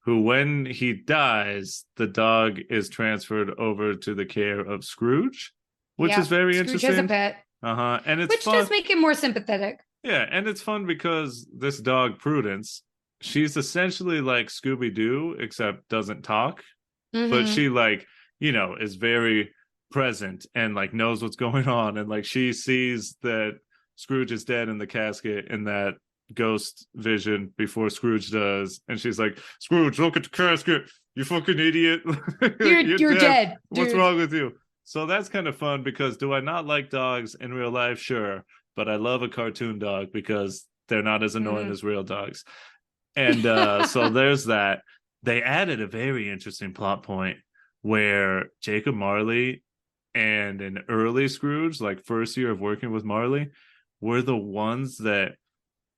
who, when he dies, the dog is transferred over to the care of Scrooge, which is very interesting. Scrooge has a pet. And it's which fun. does make him more sympathetic. Yeah, and it's fun because this dog, Prudence, she's essentially like Scooby-Doo, except doesn't talk. But she like, you know, is very present and like knows what's going on. And like she sees that Scrooge is dead in the casket in that ghost vision before Scrooge does, and she's like, Scrooge, look at the casket, you fucking idiot. you're dead. What's wrong with you? So that's kind of fun because do I not like dogs in real life? Sure, but I love a cartoon dog because they're not as annoying as real dogs. And so there's that. They added a very interesting plot point where Jacob Marley and an early Scrooge, like first year of working with Marley, were the ones that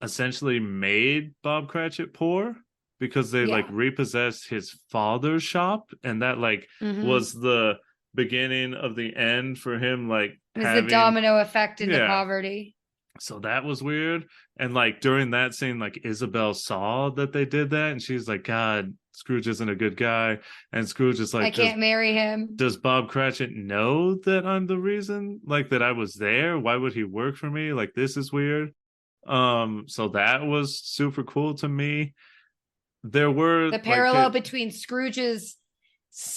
essentially made Bob Cratchit poor because they like repossessed his father's shop, and that like was the beginning of the end for him. Like it was the domino effect into poverty. So that was weird. And like during that scene, like Isabel saw that they did that, and she's like, God, Scrooge isn't a good guy. And Scrooge is like, I can't marry him. Does Bob Cratchit know that I'm the reason, like that I was there? Why would he work for me? Like, this is weird. So that was super cool to me. There were the parallel between Scrooge's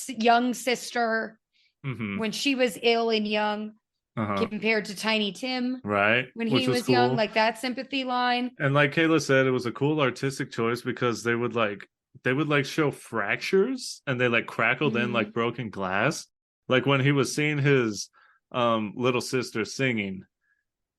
young sister when she was ill and young compared to Tiny Tim, right? When he was young, like that sympathy line. And like Kayla said, it was a cool artistic choice because they would show fractures and they like crackled in like broken glass. Like when he was seeing his little sister singing,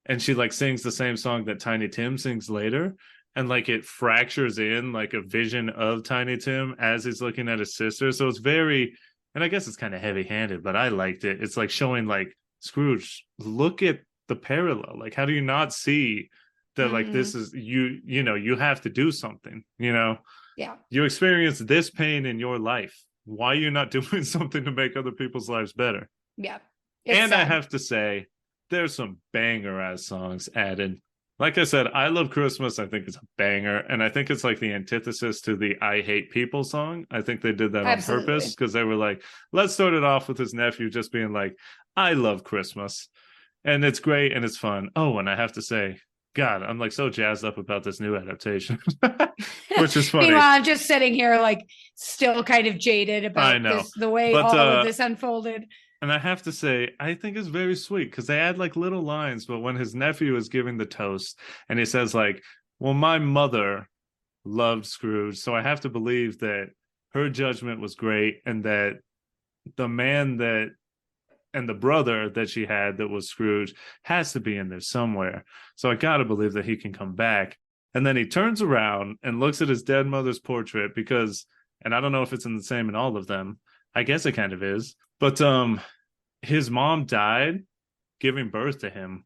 and she like sings the same song that Tiny Tim sings later, and like it fractures in like a vision of Tiny Tim as he's looking at his sister. So it's very, and I guess it's kind of heavy-handed, but I liked it. It's like showing like, Scrooge, look at the parallel. Like, how do you not see that like this is you know, you have to do something, you know? Yeah. You experience this pain in your life. Why are you not doing something to make other people's lives better? Yeah. And sad. I have to say, there's some banger ass songs added Like I said, I Love Christmas. I think it's a banger. And I think it's like the antithesis to the I Hate People song. I think they did that on purpose Absolutely. because they were like, let's start it off with his nephew just being like, I love Christmas. And it's great and it's fun. Oh, and I have to say, God, I'm like so jazzed up about this new adaptation, which is funny. Meanwhile, I'm just sitting here like still kind of jaded I about know. this, the way But, all of this unfolded. And I have to say, I think it's very sweet because they add like little lines. But when his nephew is giving the toast and he says, like, well, my mother loved Scrooge. So I have to believe that her judgment was great and that the man that and the brother that she had that was Scrooge has to be in there somewhere. So I got to believe that he can come back. And then he turns around and looks at his dead mother's portrait because, and I don't know if it's in the same in all of them. I guess it kind of is. But his mom died giving birth to him.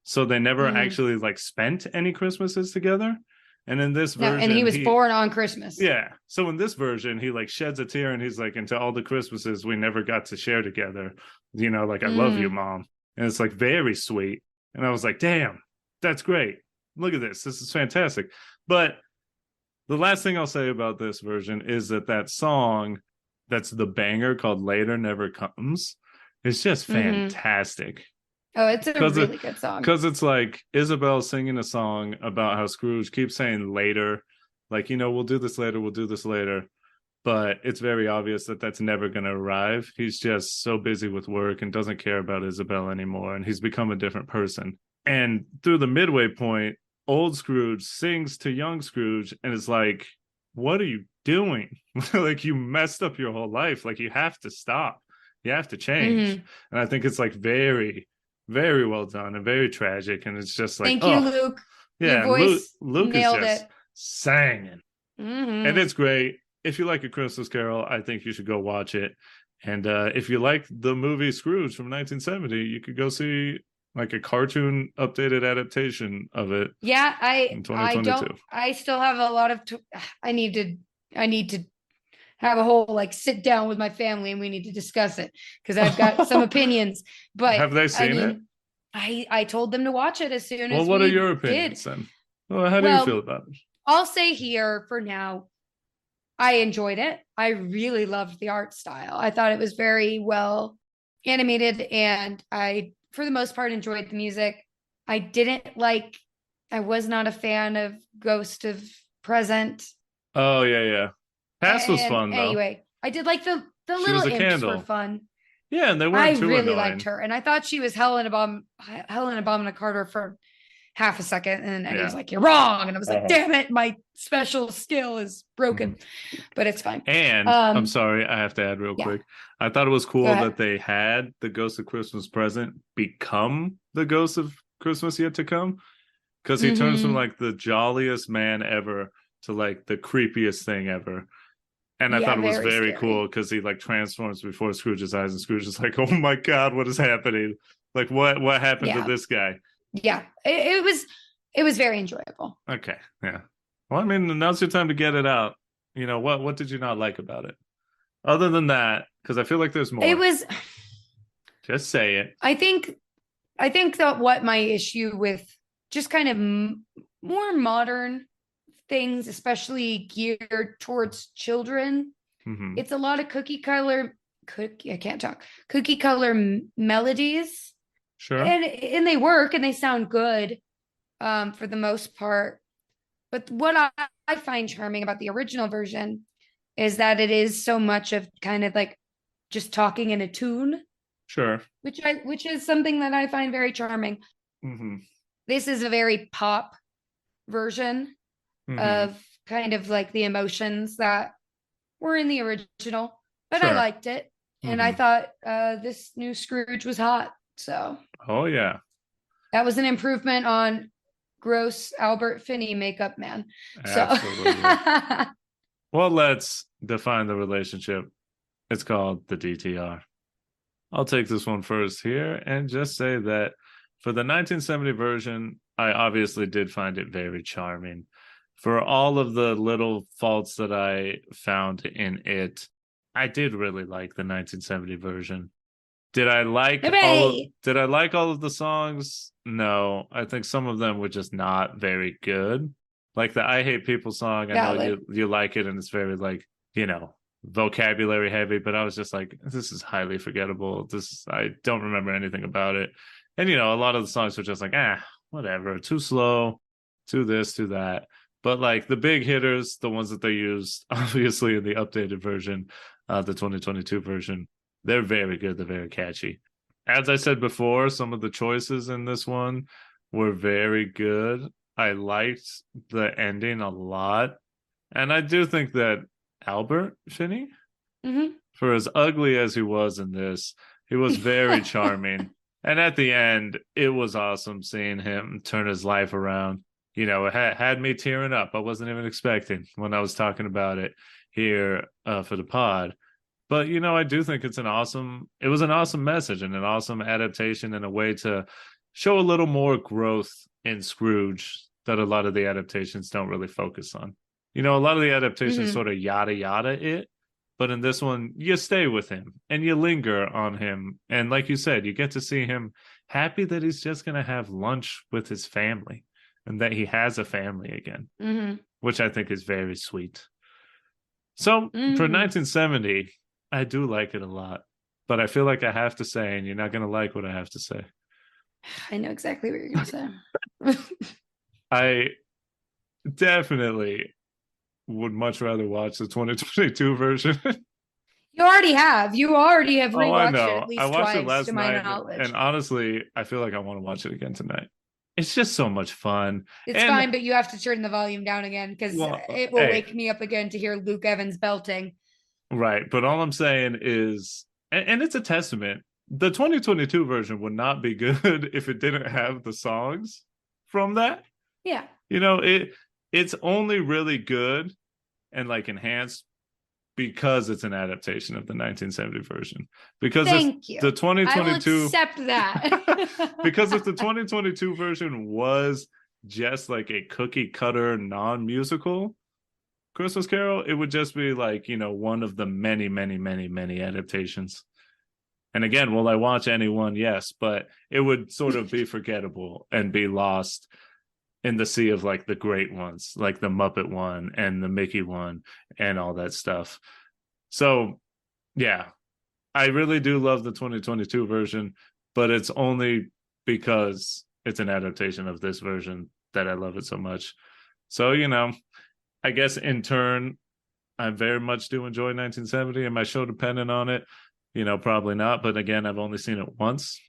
So they never actually like spent any Christmases together. And in this version, and he was born on Christmas. Yeah. So in this version, he like sheds a tear and he's like, into all the Christmases we never got to share together. You know, like, I love you, Mom. And it's like very sweet. And I was like, damn, that's great. Look at this. This is fantastic. But the last thing I'll say about this version is that song that's the banger called Later Never Comes is just fantastic. Oh, it's a really good song. Because it's like Isabel singing a song about how Scrooge keeps saying later, like, you know, we'll do this later. But it's very obvious that that's never going to arrive. He's just so busy with work and doesn't care about Isabel anymore. And he's become a different person. And through the midway point, old Scrooge sings to young Scrooge and is like, what are you doing? Like, you messed up your whole life. Like, you have to stop. You have to change. And I think it's like very, very well done and very tragic. And it's just like, thank you, Luke. Yeah, your voice Luke nailed is just it. singing. And it's great. If you like A Christmas Carol, I think you should go watch it. And if you like the movie Scrooge from 1970, you could go see like a cartoon updated adaptation of it. Yeah, in 2022. I still have a lot of I need to have a whole like sit down with my family and we need to discuss it because I've got some opinions. But have they seen it? I told them to watch it as soon as well, what are your opinions then? Well, how do you feel about it? I'll say here for now, I enjoyed it. I really loved the art style. I thought it was very well animated and I, for the most part, enjoyed the music. I was not a fan of Ghost of Present. Oh, yeah. Past was fun, though. Anyway, I did like the little imps were fun. Yeah, and they weren't too really annoying. liked her. And I thought she was Helena Bonham Carter for half a second. And he was like, you're wrong. And I was like, damn it, my special skill is broken. But it's fine. And I'm sorry, I have to add real quick. I thought it was cool that they had the Ghost of Christmas Present become the Ghost of Christmas Yet to Come. Because he turns from like the jolliest man ever to like the creepiest thing ever. And I thought it was very cool because he like transforms before Scrooge's eyes and Scrooge is like, oh my God, what is happening? Like what happened to this guy? Yeah, it was very enjoyable. Okay. Yeah. Well, I mean, now's your time to get it out. You know, what did you not like about it? Other than that, because I feel like there's more. It was just say it. I think that what my issue with just kind of more modern things, especially geared towards children, it's a lot of cookie color melodies. Sure. And they work and they sound good for the most part. But what I find charming about the original version is that it is so much of kind of like just talking in a tune. Sure. Which is something that I find very charming. This is a very pop version of kind of like the emotions that were in the original. But I liked it. And I thought this new Scrooge was hot. So. Oh, yeah. That was an improvement on gross Albert Finney makeup man. Absolutely. So. Well, let's define the relationship. It's called the DTR. I'll take this one first here and just say that for the 1970 version, I obviously did find it very charming. For all of the little faults that I found in it, I did really like the 1970 version. Did I like Hooray! did I like all of the songs? No. I think some of them were just not very good. Like the I Hate People song, I know Valid. you like it and it's very like, vocabulary heavy, but I was just like, this is highly forgettable. I don't remember anything about it. And a lot of the songs were just like, whatever, too slow, too this, too that. But like the big hitters, the ones that they used, obviously in the updated version, the 2022 version, they're very good. They're very catchy. As I said before, some of the choices in this one were very good. I liked the ending a lot. And I do think that Albert Finney, Mm-hmm. for as ugly as he was in this, he was very charming. And at the end, it was awesome seeing him turn his life around. It had me tearing up. I wasn't even expecting when I was talking about it here for the pod. But I do think it was an awesome message and an awesome adaptation and a way to show a little more growth in Scrooge that a lot of the adaptations don't really focus on. A lot of the adaptations sort of yada yada it, but in this one, you stay with him and you linger on him. And like you said, you get to see him happy that he's just going to have lunch with his family and that he has a family again, which I think is very sweet. So for 1970, I do like it a lot, but I feel like I have to say, and you're not going to like what I have to say. I know exactly what you're going to say. I definitely would much rather watch the 2022 version. You already have. You already have Oh, I rewatched it know. at least I watched it twice, last to my night, knowledge. and honestly, I feel like I want to watch it again tonight. It's just so much fun. It's fine, but you have to turn the volume down again because it will wake me up again to hear Luke Evans belting. Right, but all I'm saying is, and it's a testament, the 2022 version would not be good if it didn't have the songs from that. Yeah. It's only really good and like enhanced because it's an adaptation of the 1970 version. Because Thank you. The 2022 I will accept that. because if the 2022 version was just like a cookie cutter non-musical Christmas Carol, it would just be like, one of the many, many, many, many adaptations. And again, will I watch any one? Yes, but it would sort of be forgettable and be lost in the sea of like the great ones, like the Muppet one and the Mickey one and all that stuff. So, yeah, I really do love the 2022 version, but it's only because it's an adaptation of this version that I love it so much. So, I guess in turn, I very much do enjoy 1970. Am I Sho-Dependent on it? Probably not. But again, I've only seen it once.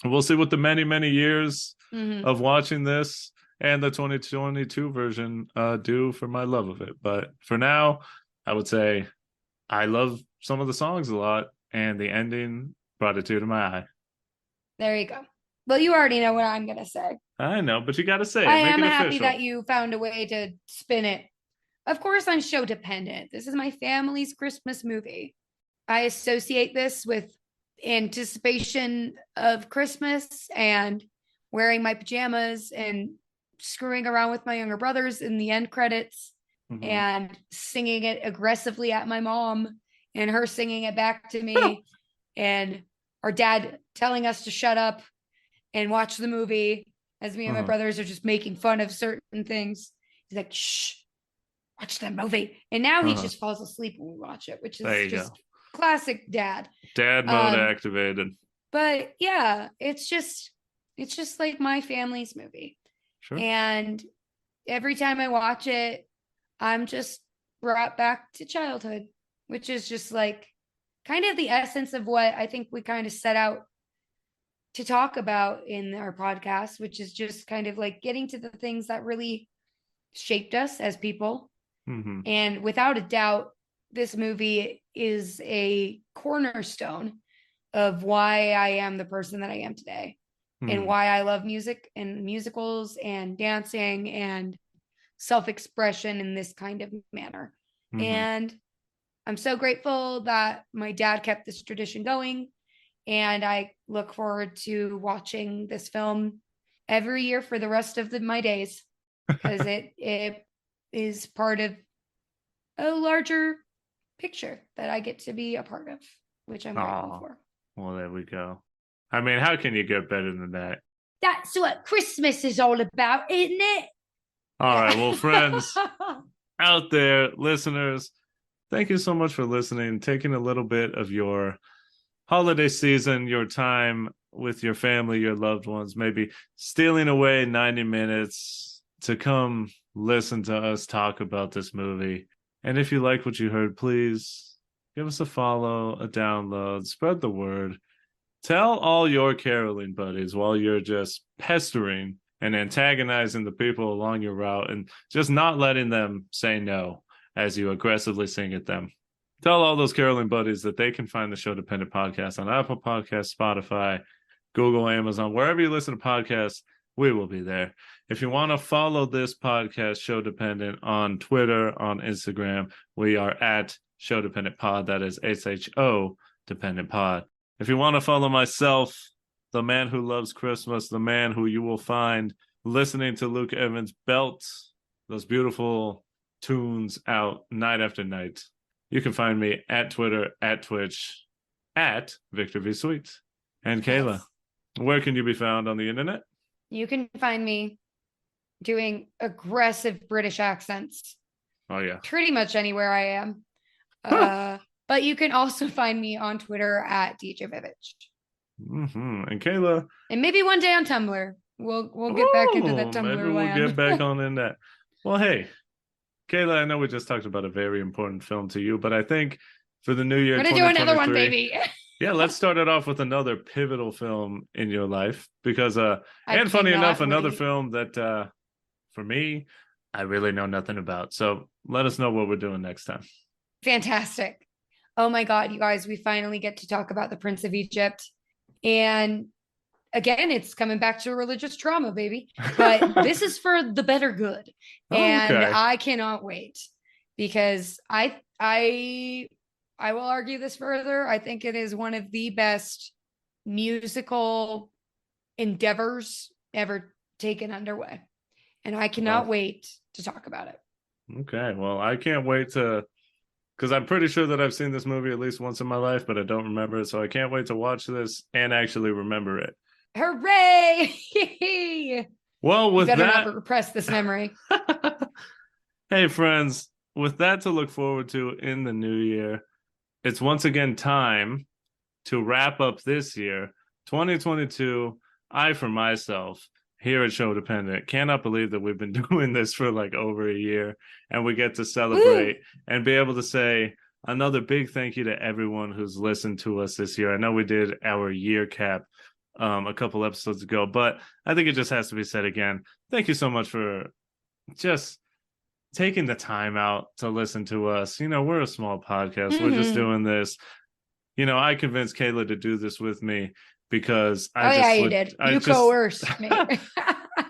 We'll see what the many, many years of watching this and the 2022 version do for my love of it. But for now, I would say I love some of the songs a lot, and the ending brought a tear to my eye. There you go. Well, you already know what I'm going to say. I know, but you got to say it. I Make am it happy official. that you found a way to spin it. Of course, I'm Sho-Dependent. This is my family's Christmas movie. I associate this with anticipation of Christmas and wearing my pajamas and screwing around with my younger brothers in the end credits and singing it aggressively at my mom and her singing it back to me and our dad telling us to shut up and watch the movie as me and my brothers are just making fun of certain things. He's like, shh, watch that movie. And now he just falls asleep when we watch it, which is just classic dad. Dad mode activated. But yeah, it's just like my family's movie. Sure. And every time I watch it, I'm just brought back to childhood, which is just like kind of the essence of what I think we kind of set out to talk about in our podcast, which is just kind of like getting to the things that really shaped us as people. And without a doubt, this movie is a cornerstone of why I am the person that I am today and why I love music and musicals and dancing and self-expression in this kind of manner. And I'm so grateful that my dad kept this tradition going. And I look forward to watching this film every year for the rest of my days because it is part of a larger picture that I get to be a part of, which I'm grateful for. Well, there we go. I mean, how can you get better than that? That's what Christmas is all about, isn't it? All right, well, friends out there, listeners, thank you so much for listening, taking a little bit of your holiday season, your time with your family, your loved ones, maybe stealing away 90 minutes to come listen to us talk about this movie. And if you like what you heard, please give us a follow, a download, spread the word. Tell all your caroling buddies while you're just pestering and antagonizing the people along your route and just not letting them say no as you aggressively sing at them. Tell all those caroling buddies that they can find the Show-Dependent podcast on Apple Podcasts, Spotify, Google, Amazon, wherever you listen to podcasts, we will be there. If you want to follow this podcast, Show-Dependent, on Twitter, on Instagram, we are at Show-Dependent Pod. That is SHO Dependent Pod. If you want to follow myself, the man who loves Christmas, the man who you will find listening to Luke Evans belt those beautiful tunes out night after night, you can find me at Twitter, at Twitch, at Victor V. Sweet. And Kayla, where can you be found on the internet? You can find me doing aggressive British accents. Oh, yeah. Pretty much anywhere I am. But you can also find me on Twitter at DJ Vivich. And Kayla. And maybe one day on Tumblr. We'll get back into that Tumblr maybe we'll land. get back on in that. Well, hey, Kayla, I know we just talked about a very important film to you, but I think for the new year, we're gonna do another one, baby. Yeah, let's start it off with another pivotal film in your life because, and funny enough, another film that for me, I really know nothing about. So let us know what we're doing next time. Fantastic. Oh my God, you guys, we finally get to talk about the Prince of Egypt. And again, it's coming back to religious trauma, baby. But this is for the better good. And okay. I cannot wait because I will argue this further. I think it is one of the best musical endeavors ever taken underway. And I cannot wait to talk about it. Okay. Well, I can't wait to, because I'm pretty sure that I've seen this movie at least once in my life, but I don't remember it. So I can't wait to watch this and actually remember it. Hooray! Well, with you better that, not repress this memory. Hey, friends, with that to look forward to in the new year, it's once again time to wrap up this year, 2022. I, for myself, here at Show-Dependent, cannot believe that we've been doing this for like over a year and we get to celebrate and be able to say another big thank you to everyone who's listened to us this year. I know we did our year cap a couple episodes ago, but I think it just has to be said again. Thank you so much for just taking the time out to listen to us. You know, we're a small podcast. We're just doing this. You know, I convinced Kayla to do this with me because you did. You coerced me.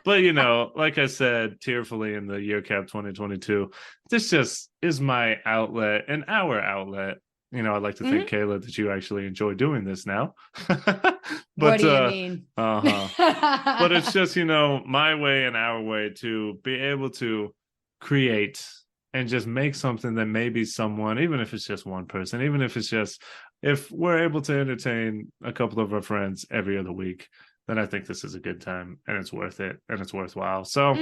But, you know, like I said, tearfully in the year cap 2022, this just is my outlet and our outlet. You know, I'd like to thank Kayla that you actually enjoy doing this now. But, what do you mean? But it's just, you know, my way and our way to be able to create and just make something that maybe someone, even if it's just one person, even if it's just, if we're able to entertain a couple of our friends every other week, then I think this is a good time and it's worth it and it's worthwhile. So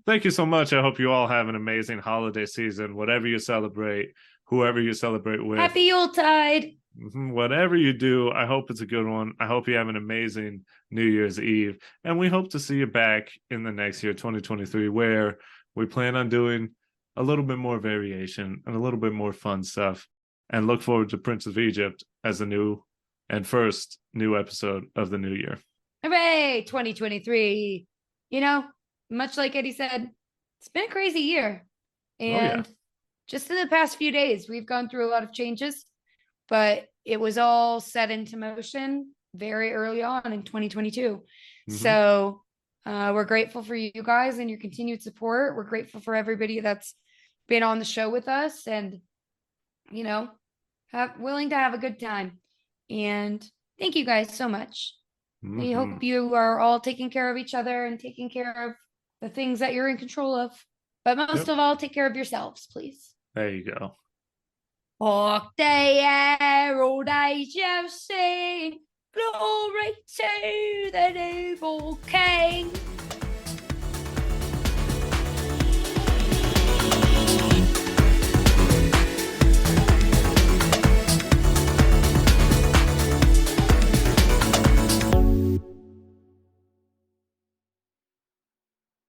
thank you so much. I hope you all have an amazing holiday season, whatever you celebrate, whoever you celebrate with. Happy Yuletide. Whatever you do, I hope it's a good one. I hope you have an amazing New Year's Eve. And we hope to see you back in the next year, 2023, where we plan on doing a little bit more variation and a little bit more fun stuff. And look forward to Prince of Egypt as the new and first new episode of the new year. Hooray, 2023. You know, much like Eddie said, it's been a crazy year. And just in the past few days, we've gone through a lot of changes, but it was all set into motion very early on in 2022. So we're grateful for you guys and your continued support. We're grateful for everybody that's been on the show with us and, you know, willing to have a good time. And thank you guys so much. We hope you are all taking care of each other and taking care of the things that you're in control of. But most of all, take care of yourselves, please. There you go. Hark the herald angels sing, glory to the newborn King.